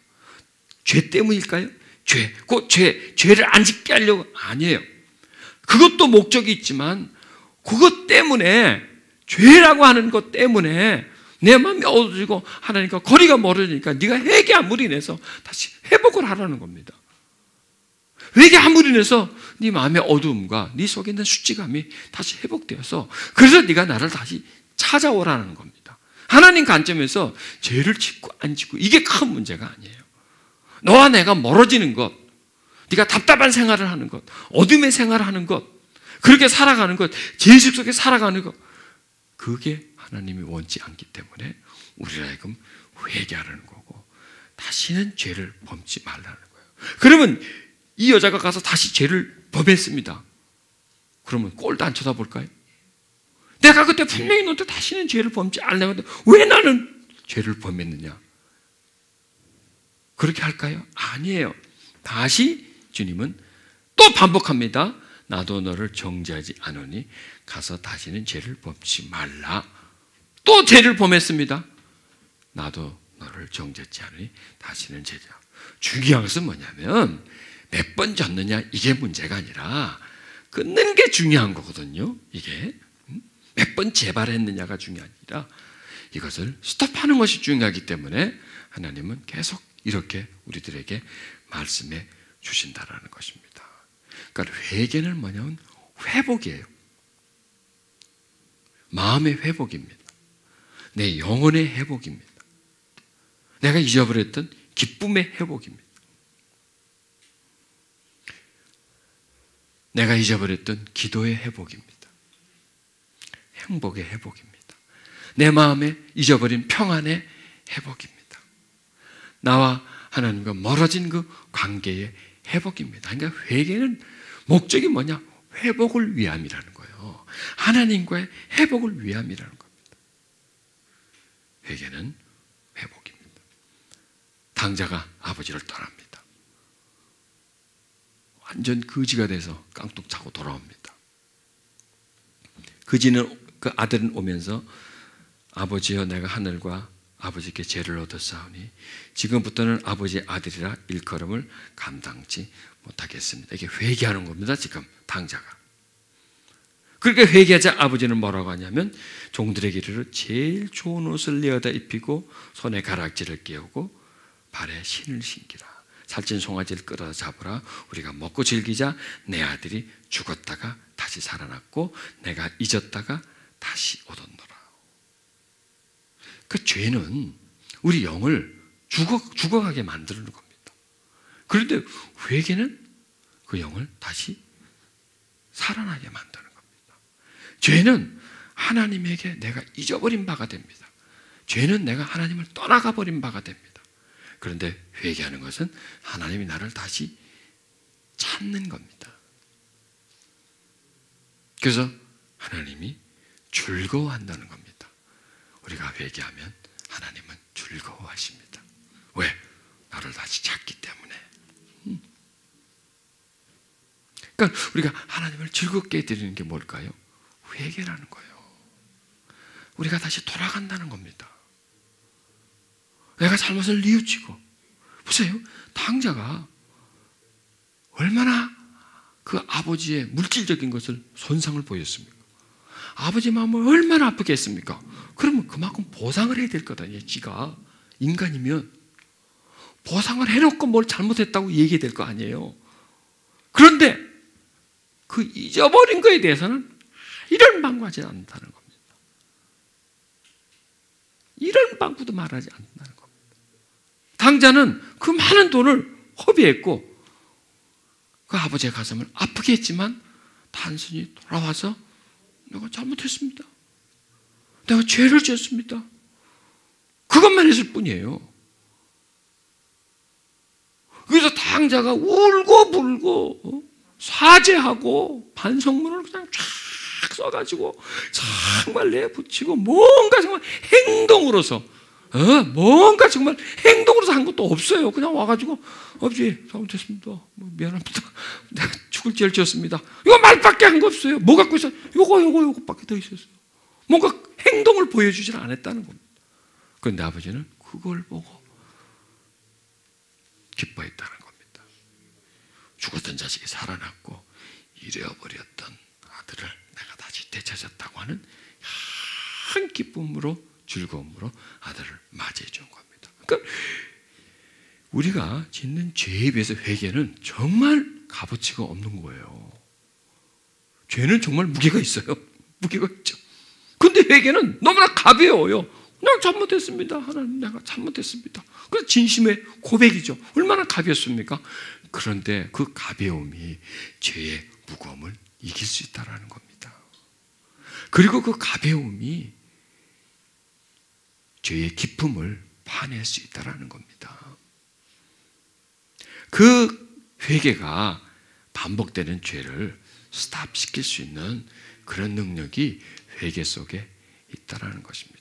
죄 때문일까요? 죄를 안 짓게 하려고? 아니에요. 그것도 목적이 있지만 그것 때문에, 죄라고 하는 것 때문에 내 마음이 어두워지고 하나님과 거리가 멀어지니까 네가 회개 한 무리 내서 다시 회복을 하라는 겁니다. 회개 한 무리 내서 네 마음의 어두움과 네 속에 있는 수치감이 다시 회복되어서, 그래서 네가 나를 다시 찾아오라는 겁니다. 하나님 관점에서 죄를 짓고 안 짓고 이게 큰 문제가 아니에요. 너와 내가 멀어지는 것, 네가 답답한 생활을 하는 것, 어둠의 생활을 하는 것, 그렇게 살아가는 것, 죄의식 속에 살아가는 것, 그게 하나님이 원치 않기 때문에 우리를 하여금 회개하라는 거고 다시는 죄를 범치 말라는 거예요. 그러면 이 여자가 가서 다시 죄를 범했습니다. 그러면 꼴도 안 쳐다볼까요? 내가 그때 분명히 너한테 다시는 죄를 범치 않으려고 했는데 왜 나는 죄를 범했느냐? 그렇게 할까요? 아니에요. 다시 주님은 또 반복합니다. 나도 너를 정죄하지 않으니 가서 다시는 죄를 범치 말라. 또 죄를 범했습니다. 나도 너를 정죄하지 않으니 다시는 죄자. 중요한 것은 뭐냐면 몇 번 졌느냐 이게 문제가 아니라 끊는 게 중요한 거거든요. 이게 몇 번 재발했느냐가 중요한 게 아니라 이것을 스톱하는 것이 중요하기 때문에 하나님은 계속 이렇게 우리들에게 말씀해 주신다라는 것입니다. 그러니까 회개는 뭐냐면 회복이에요. 마음의 회복입니다. 내 영혼의 회복입니다. 내가 잊어버렸던 기쁨의 회복입니다. 내가 잊어버렸던 기도의 회복입니다. 행복의 회복입니다. 내 마음에 잊어버린 평안의 회복입니다. 나와 하나님과 멀어진 그 관계의 회복입니다. 그러니까 회개는 목적이 뭐냐? 회복을 위함이라는 거예요. 하나님과의 회복을 위함이라는 겁니다. 회개는 회복입니다. 당자가 아버지를 떠납니다. 완전 거지가 돼서 깡뚝 차고 돌아옵니다. 그 아들은 오면서 아버지여, 내가 하늘과 아버지께 죄를 얻었사오니 지금부터는 아버지의 아들이라 일컬음을 감당치 못하겠습니다. 이게 회개하는 겁니다. 지금 당자가. 그렇게 회개하자 아버지는 뭐라고 하냐면 종들에게 이르러 제일 좋은 옷을 내어다 입히고 손에 가락지를 끼우고 발에 신을 신기라. 살찐 송아지를 끌어다 잡으라. 우리가 먹고 즐기자. 내 아들이 죽었다가 다시 살아났고 내가 잊었다가 다시 얻었노라. 그 죄는 우리 영을 죽어가게 만드는 겁니다. 그런데 회개는 그 영을 다시 살아나게 만드는 겁니다. 죄는 하나님에게 내가 잊어버린 바가 됩니다. 죄는 내가 하나님을 떠나가 버린 바가 됩니다. 그런데 회개하는 것은 하나님이 나를 다시 찾는 겁니다. 그래서 하나님이 즐거워한다는 겁니다. 우리가 회개하면 하나님은 즐거워하십니다. 왜? 나를 다시 찾기 때문에. 그러니까 우리가 하나님을 즐겁게 해드리는 게 뭘까요? 회개라는 거예요. 우리가 다시 돌아간다는 겁니다. 내가 잘못을 뉘우치고. 보세요. 당자가 얼마나 그 아버지의 물질적인 것을 손상을 보였습니까? 아버지 마음을 얼마나 아프게 했습니까? 그러면 그만큼 보상을 해야 될 거다요. 지가 인간이면 보상을 해놓고 뭘 잘못했다고 얘기해야 될 거 아니에요. 그런데 그 잊어버린 거에 대해서는 이런 방구하지 않는다는 겁니다. 이런 방구도 말하지 않는다는 겁니다. 당자는 그 많은 돈을 허비했고 그 아버지의 가슴을 아프게 했지만 단순히 돌아와서 내가 잘못했습니다. 내가 죄를 지었습니다. 그것만 했을 뿐이에요. 그래서 당자가 울고 불고 사죄하고 반성문을 그냥 쫙 써가지고 정말 내붙이고 뭔가 정말 행동으로서 뭔가 정말 행동으로서 한 것도 없어요. 그냥 와가지고 아버지 잘못했습니다. 미안합니다. 내가 죽을 죄를 지었습니다. 이거 말밖에 한 거 없어요. 뭐 갖고 있어요? 요거밖에 더 있었어요. 뭔가 행동을 보여주질 않았다는 겁니다. 그런데 아버지는 그걸 보고 기뻐했다는 겁니다. 죽었던 자식이 살아났고 잃어버렸던 아들을 내가 다시 되찾았다고 하는 큰 기쁨으로, 즐거움으로 아들을 맞이해 준 겁니다. 그러니까 우리가 짓는 죄에 비해서 회개는 정말 값어치가 없는 거예요. 죄는 정말 무게가 있어요. 무게가 있죠. 근데 회개는 너무나 가벼워요. 그냥 잘못했습니다. 하나님, 내가 잘못했습니다. 그래서 진심의 고백이죠. 얼마나 가볍습니까? 그런데 그 가벼움이 죄의 무거움을 이길 수 있다는 겁니다. 그리고 그 가벼움이 죄의 기쁨을 파낼 수 있다는 겁니다. 그 회개가 반복되는 죄를 스탑시킬 수 있는 그런 능력이 회개 속에 있다는 것입니다.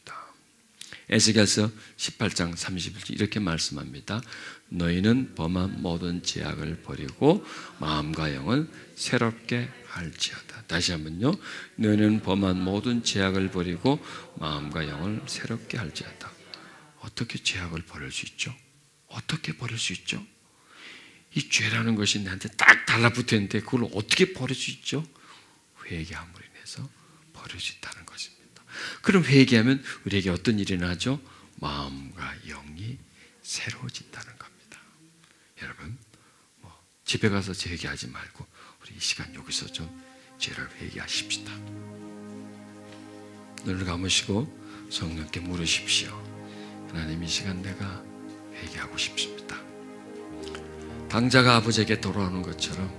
에스겔서 18장 31절 이렇게 말씀합니다. 너희는 범한 모든 죄악을 버리고 마음과 영을 새롭게 할지어다. 다시 한번요. 너희는 범한 모든 죄악을 버리고 마음과 영을 새롭게 할지어다. 어떻게 죄악을 버릴 수 있죠? 어떻게 버릴 수 있죠? 이 죄라는 것이 나한테 딱 달라붙어 있는데 그걸 어떻게 버릴 수 있죠? 회개함으로 인해서 버릴 수 있다는 것입니다. 그럼 회개하면 우리에게 어떤 일이 나죠? 마음과 영이 새로워진다는 겁니다. 여러분, 집에 가서 회개하지 말고 우리 이 시간 여기서 좀 죄를 회개하십시다. 눈을 감으시고 성령께 물으십시오. 하나님, 이 시간 내가 회개하고 싶습니다. 당자가 아버지에게 돌아오는 것처럼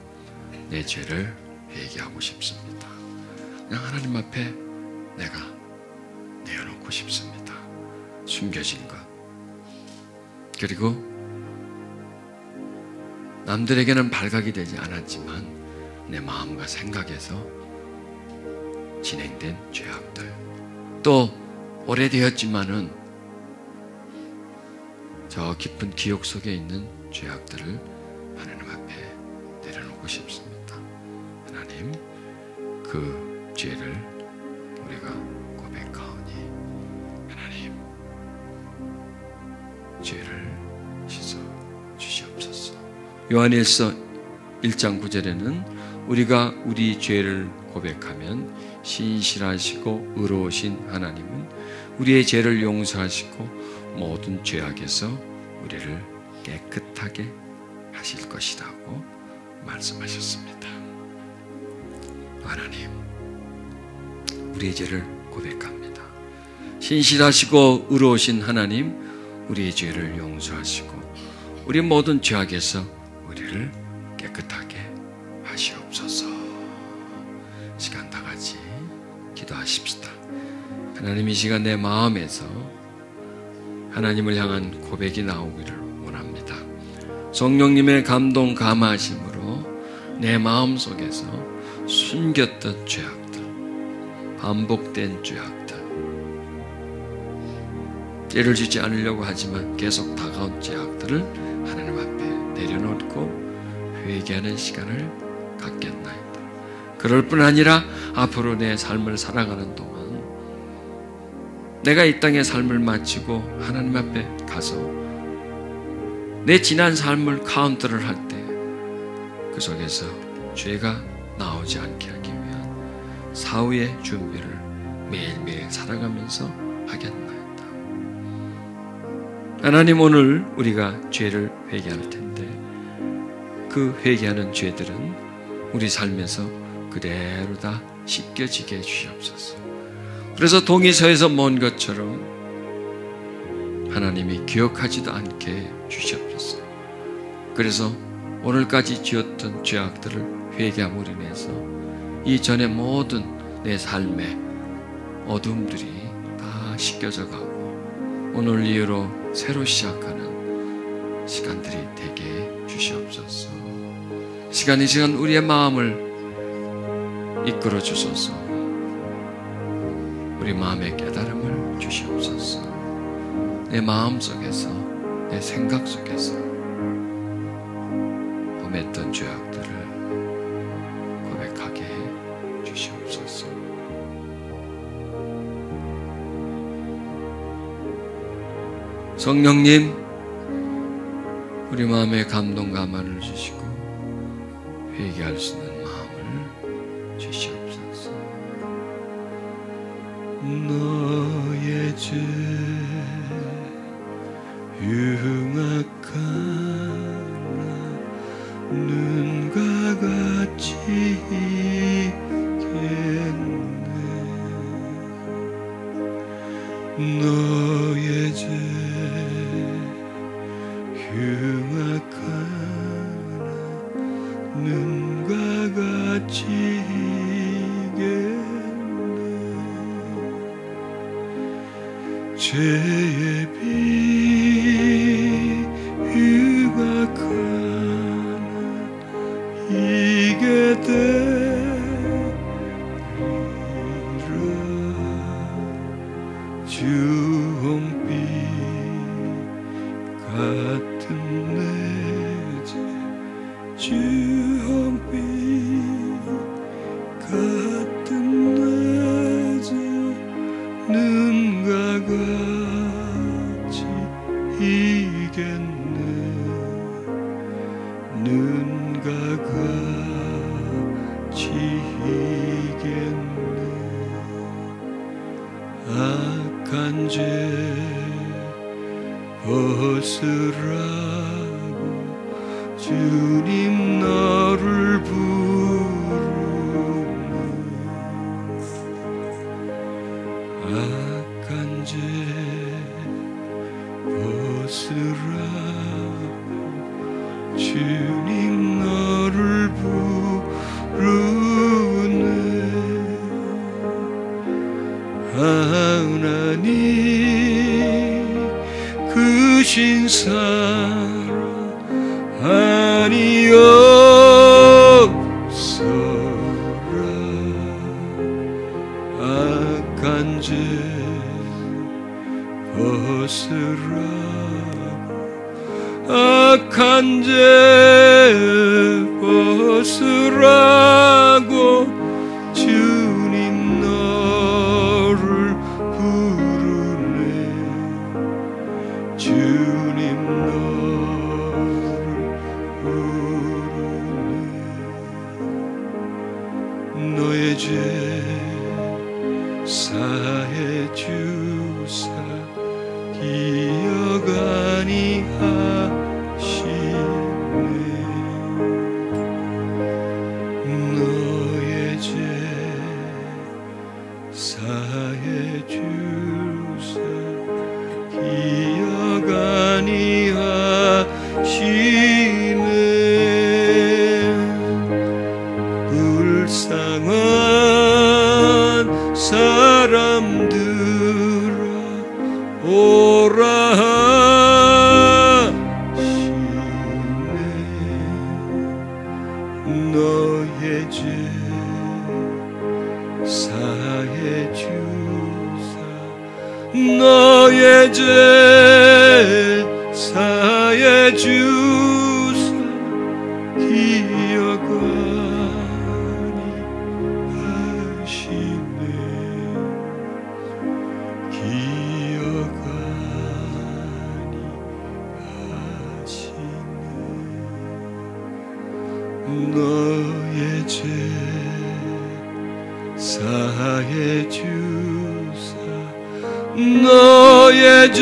내 죄를 회개하고 싶습니다. 그냥 하나님 앞에 내가 내어놓고 싶습니다. 숨겨진 것. 그리고 남들에게는 발각이 되지 않았지만 내 마음과 생각에서 진행된 죄악들, 또 오래되었지만은 저 깊은 기억 속에 있는 죄악들을 하나님 앞에 내려놓고 싶습니다. 하나님, 그 죄를 우리가 고백하오니 하나님, 죄를 씻어 주시옵소서. 요한일서 1장 9절에는 우리가 우리 죄를 고백하면 신실하시고 의로우신 하나님은 우리의 죄를 용서하시고 모든 죄악에서 우리를 깨끗하게 하실 것이라고 말씀하셨습니다. 하나님, 우리의 죄를 고백합니다. 신실하시고 의로우신 하나님, 우리의 죄를 용서하시고 우리 모든 죄악에서 우리를 깨끗하게 하시옵소서. 시간 다 같이 기도하십시다. 하나님, 이 시간 내 마음에서 하나님을 향한 고백이 나오기를 원합니다. 성령님의 감동 감화하심으로 내 마음 속에서 숨겼던 죄악들, 반복된 죄악들, 죄를 짓지 않으려고 하지만 계속 다가온 죄악들을 하나님 앞에 내려놓고 회개하는 시간을 갖겠나이다. 그럴 뿐 아니라 앞으로 내 삶을 살아가는 동안 내가 이 땅의 삶을 마치고 하나님 앞에 가서 내 지난 삶을 카운트를 할 때 그 속에서 죄가 나오지 않게 하기 위한 사후의 준비를 매일매일 살아가면서 하겠나이다. 하나님, 오늘 우리가 죄를 회개할 텐데 그 회개하는 죄들은 우리 삶에서 그대로 다 씻겨지게 해주시옵소서. 그래서 동이서에서 먼 것처럼 하나님이 기억하지도 않게 주시옵소서. 그래서 오늘까지 지었던 죄악들을 회개함으로 인해서 이전의 모든 내 삶의 어둠들이 다 씻겨져 가고 오늘 이후로 새로 시작하는 시간들이 되게 해 주시옵소서. 이 시간 우리의 마음을 이끌어 주소서. 우리 마음의 깨달음을 주시옵소서. 내 마음 속에서, 내 생각 속에서 범했던 죄악들을 고백하게 해 주시옵소서. 성령님, 우리 마음에 감동 가만을 주시고 회개할 수 있는 마음을 주시옵소서. 너의 죄 흉악하나 눈과 같이 있겠네. 너의 죄 흉악하나 눈과 같이 있겠네. 죄의 비 흉악하나 이게 되리라. 주홍빛 같은 내 죄 주홍빛 같은 내 죄 눈과 같이 이겠네. 눈과 같이 이겠네. 악한 죄 벗으라고 주님 너를 부르네. 악한 죄 벗으라고 주님 너를 부르네. 하나님 그 신사랑 아니었어라. 악한 죄 벗으라고 악한 죄 벗으라고 주님 너를 부르네. 주님 너를 부르네. 너의 죄 사해 주사 기억 아니하시네. 너의 죄 사해 주사 기억 아니하시네. 불쌍한 사람들아 오라 하시네. 너의 죄 사해 주사 너의 죄 사해 주사 기억 아니하시네. 기억 아니하시네. 너의 죄 사해 주사 너의 죄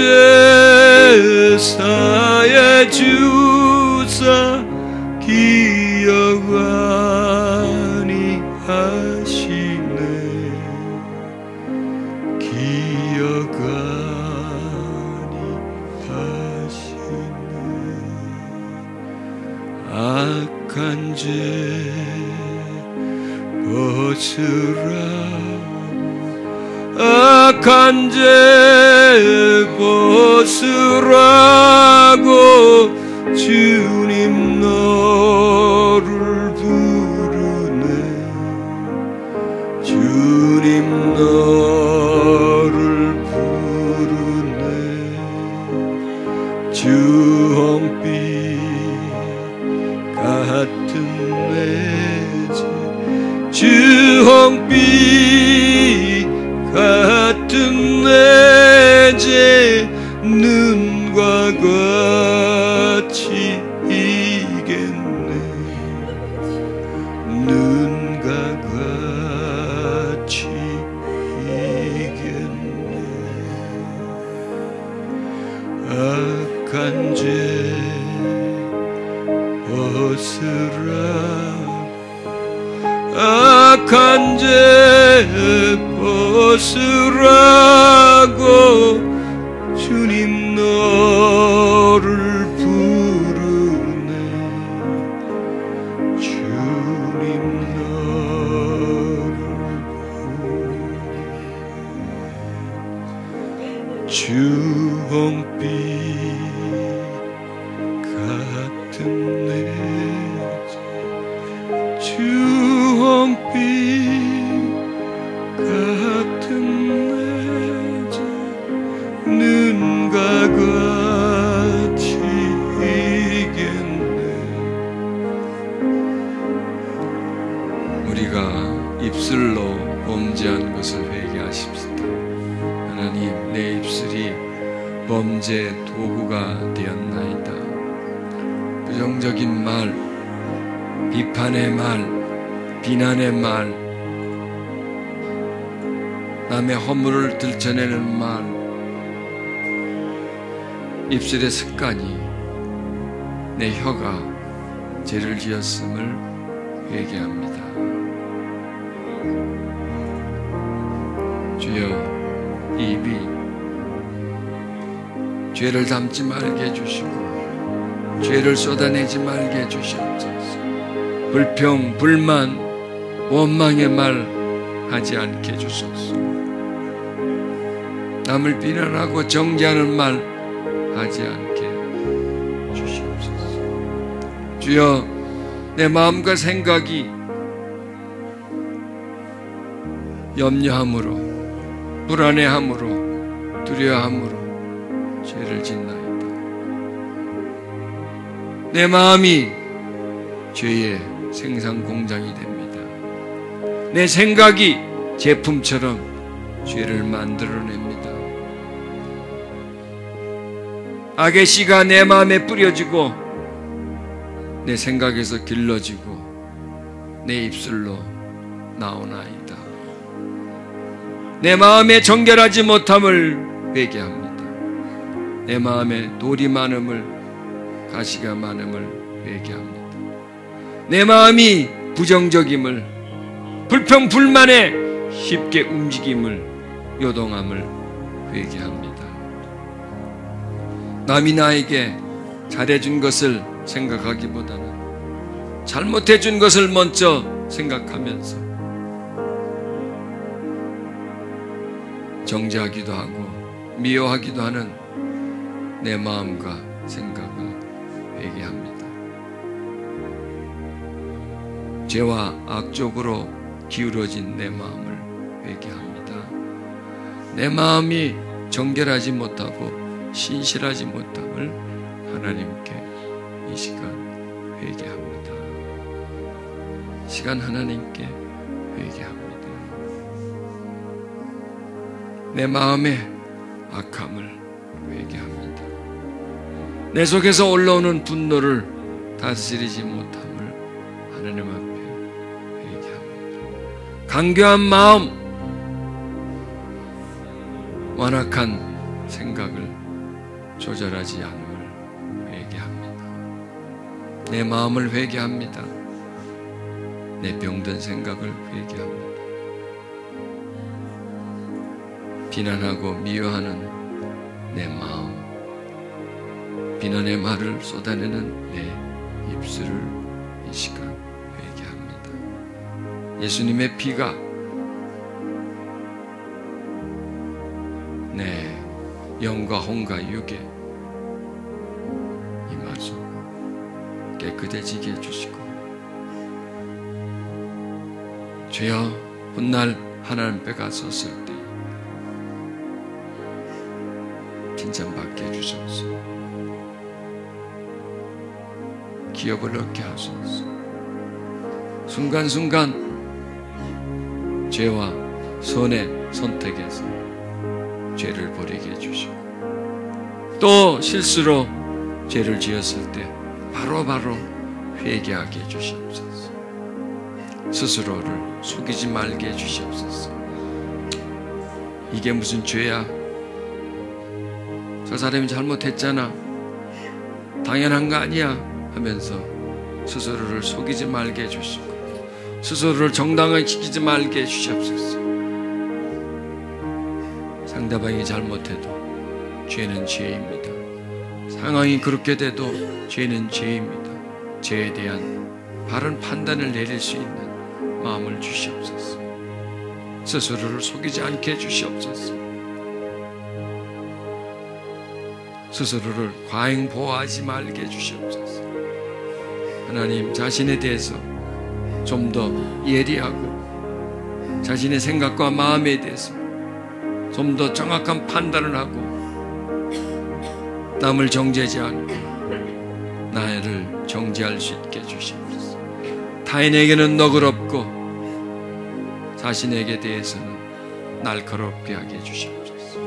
사해 주사 기억 아니하시네. 기억 아니하시네. 악한 죄 벗으라고 악한 죄 벗으라고 주님 너를 부르네. 주님 너를 부르네. 같은 내제 주홍빛 같은 내제 눈과 같이 이겠네 눈과 같이 이겠네 악한 죄 벗으라 악한 죄 벗으라고 주님 너를 부르네 주님 너를 부르네 주홍빛 같은 내제 주홍빛 같은 내제 눈과 같이 이겠네 우리가 입술로 범죄한 것을 회개하십시다. 하나님 내 입술이 범죄 도구가 되었나이다. 부정적인 말 비판의 말, 비난의 말, 남의 허물을 들춰내는 말, 입술의 습관이 내 혀가 죄를 지었음을 회개합니다. 주여, 입이 죄를 담지 말게 해주시고 죄를 쏟아내지 말게 해주시옵소서. 불평, 불만, 원망의 말 하지 않게 해주소서. 남을 비난하고 정죄하는 말 하지 않게 주시옵소서. 주여, 내 마음과 생각이 염려함으로, 불안해함으로, 두려워함으로 죄를 짓나이다. 내 마음이 죄의 생산 공장이 됩니다. 내 생각이 제품처럼 죄를 만들어냅니다. 악의 씨가 내 마음에 뿌려지고 내 생각에서 길러지고 내 입술로 나오나이다. 내 마음에 정결하지 못함을 회개합니다. 내 마음에 돌이 많음을, 가시가 많음을 회개합니다. 내 마음이 부정적임을, 불평 불만에 쉽게 움직임을, 요동함을 회개합니다. 남이 나에게 잘해준 것을 생각하기보다는 잘못해준 것을 먼저 생각하면서 정죄하기도 하고 미워하기도 하는 내 마음과 생각을 회개합니다. 죄와 악쪽으로 기울어진 내 마음을 회개합니다. 내 마음이 정결하지 못하고 신실하지 못함을 하나님께 이 시간 회개합니다. 시간 하나님께 회개합니다. 내 마음의 악함을 회개합니다. 내 속에서 올라오는 분노를 다스리지 못함을 하나님 앞에 간교한 마음, 완악한 생각을 조절하지 않음을 회개합니다. 내 마음을 회개합니다. 내 병든 생각을 회개합니다. 비난하고 미워하는 내 마음, 비난의 말을 쏟아내는 내 입술을 이 시간 예수님의 피가 내 영과 혼과 육에 임하소 깨끗해지게 해주시고 주여 훗날 하나님 앞에 갔었을 때 칭찬받게 해주소서. 기업을 얻게 하소서. 순간순간 죄와 선의 선택에서 죄를 버리게 해주시고, 또 실수로 죄를 지었을 때 바로바로 회개하게 해주시옵소서. 스스로를 속이지 말게 해주시옵소서. 이게 무슨 죄야? 저 사람이 잘못했잖아, 당연한 거 아니야 하면서 스스로를 속이지 말게 해주시고, 스스로를 정당하게 지키지 말게 해주시옵소서. 상대방이 잘못해도 죄는 죄입니다. 상황이 그렇게 돼도 죄는 죄입니다. 죄에 대한 바른 판단을 내릴 수 있는 마음을 주시옵소서. 스스로를 속이지 않게 해주시옵소서. 스스로를 과잉보호하지 말게 해주시옵소서. 하나님, 자신에 대해서 좀 더 예리하고 자신의 생각과 마음에 대해서 좀 더 정확한 판단을 하고 남을 정죄하지 않고 나를 정죄할 수 있게 해주시옵소서. 타인에게는 너그럽고 자신에게 대해서는 날카롭게 하게 해주시옵소서.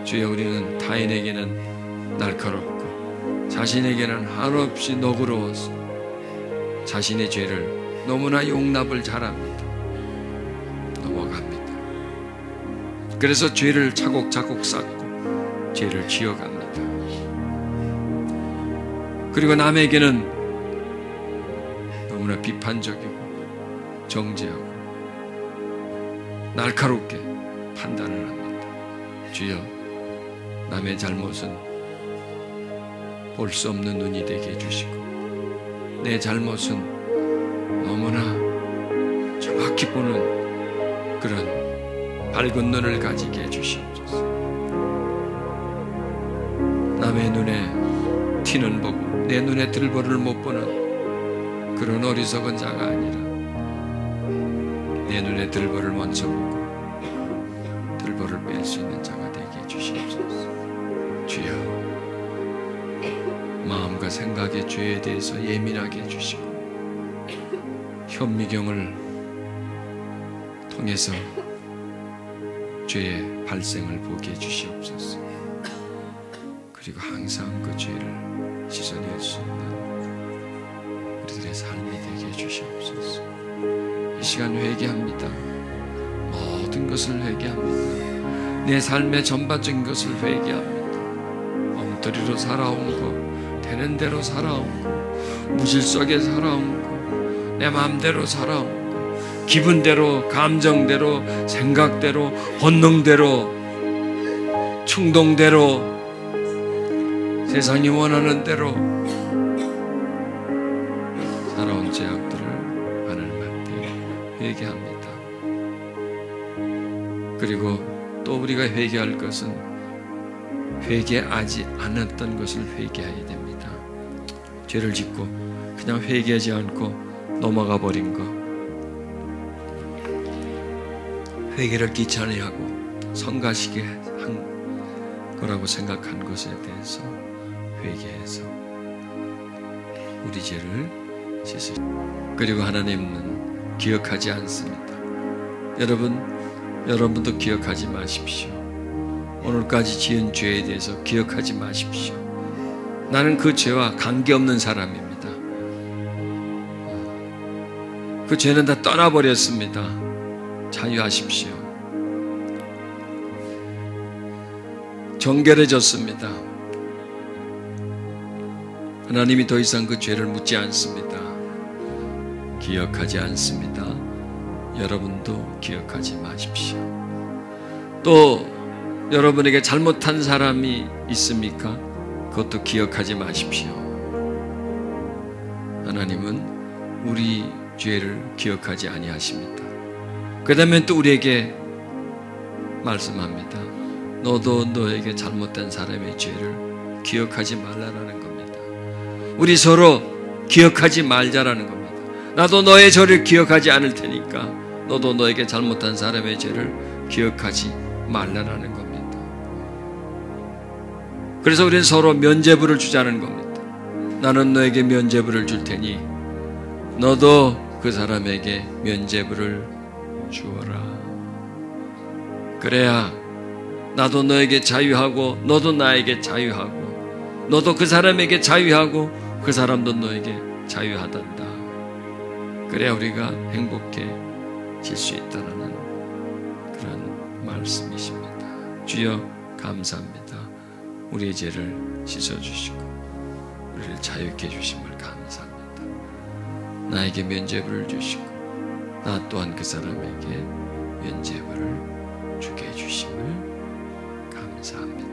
주여, 우리는 타인에게는 날카롭고 자신에게는 한없이 너그러워서 자신의 죄를 너무나 용납을 잘합니다. 넘어갑니다. 그래서 죄를 차곡차곡 쌓고 죄를 지어갑니다. 그리고 남에게는 너무나 비판적이고 정죄하고 날카롭게 판단을 합니다. 주여, 남의 잘못은 볼 수 없는 눈이 되게 해주시고, 내 잘못은 너무나 정확히 보는 그런 밝은 눈을 가지게 해주시옵소서. 남의 눈에 티는 보고 내 눈에 들보를 못 보는 그런 어리석은 자가 아니라 내 눈에 들보를 먼저 보고 들보를 뺄 수 있는 자가 되게 해주시옵소서. 주여, 마음과 생각의 죄에 대해서 예민하게 해주시고, 현미경을 통해서 죄의 발생을 보게 해주시옵소서. 그리고 항상 그 죄를 씻어낼 수 있는 우리들의 삶이 되게 해주시옵소서. 이 시간 회개합니다. 모든 것을 회개합니다. 내 삶의 전반적인 것을 회개합니다. 엉터리로 살아온 거, 되는 대로 살아온 거, 무질 속에 살아온 거, 내 마음대로 살아온 거, 기분대로, 감정대로, 생각대로, 본능대로, 충동대로, 세상이 원하는 대로 살아온 죄악들을 하나님 앞에 회개합니다. 그리고 또 우리가 회개할 것은 회개하지 않았던 것을 회개해야 됩니다. 죄를 짓고 그냥 회개하지 않고 넘어가 버린 거, 회개를 귀찮아하고 성가시게 한 거라고 생각한 것에 대해서 회개해서 우리 죄를 씻으시고, 그리고 하나님은 기억하지 않습니다. 여러분도 기억하지 마십시오. 오늘까지 지은 죄에 대해서 기억하지 마십시오. 나는 그 죄와 관계없는 사람입니다. 그 죄는 다 떠나버렸습니다. 자유하십시오. 정결해졌습니다. 하나님이 더 이상 그 죄를 묻지 않습니다. 기억하지 않습니다. 여러분도 기억하지 마십시오. 또 여러분에게 잘못한 사람이 있습니까? 그것도 기억하지 마십시오. 하나님은 우리 죄를 기억하지 아니하십니다. 그 다음에 또 우리에게 말씀합니다. 너도 너에게 잘못된 사람의 죄를 기억하지 말라라는 겁니다. 우리 서로 기억하지 말자라는 겁니다. 나도 너의 죄를 기억하지 않을 테니까 너도 너에게 잘못한 사람의 죄를 기억하지 말라라는 겁니다. 그래서 우리는 서로 면죄부를 주자는 겁니다. 나는 너에게 면죄부를 줄 테니 너도 그 사람에게 면죄부를 주어라. 그래야 나도 너에게 자유하고 너도 나에게 자유하고 너도 그 사람에게 자유하고 그 사람도 너에게 자유하단다. 그래야 우리가 행복해질 수 있다는 그런 말씀이십니다. 주여 감사합니다. 우리의 죄를 씻어주시고 우리를 자유케 해주심을 감사합니다. 나에게 면죄부를 주시고 나 또한 그 사람에게 면죄부를 주게 해주심을 감사합니다.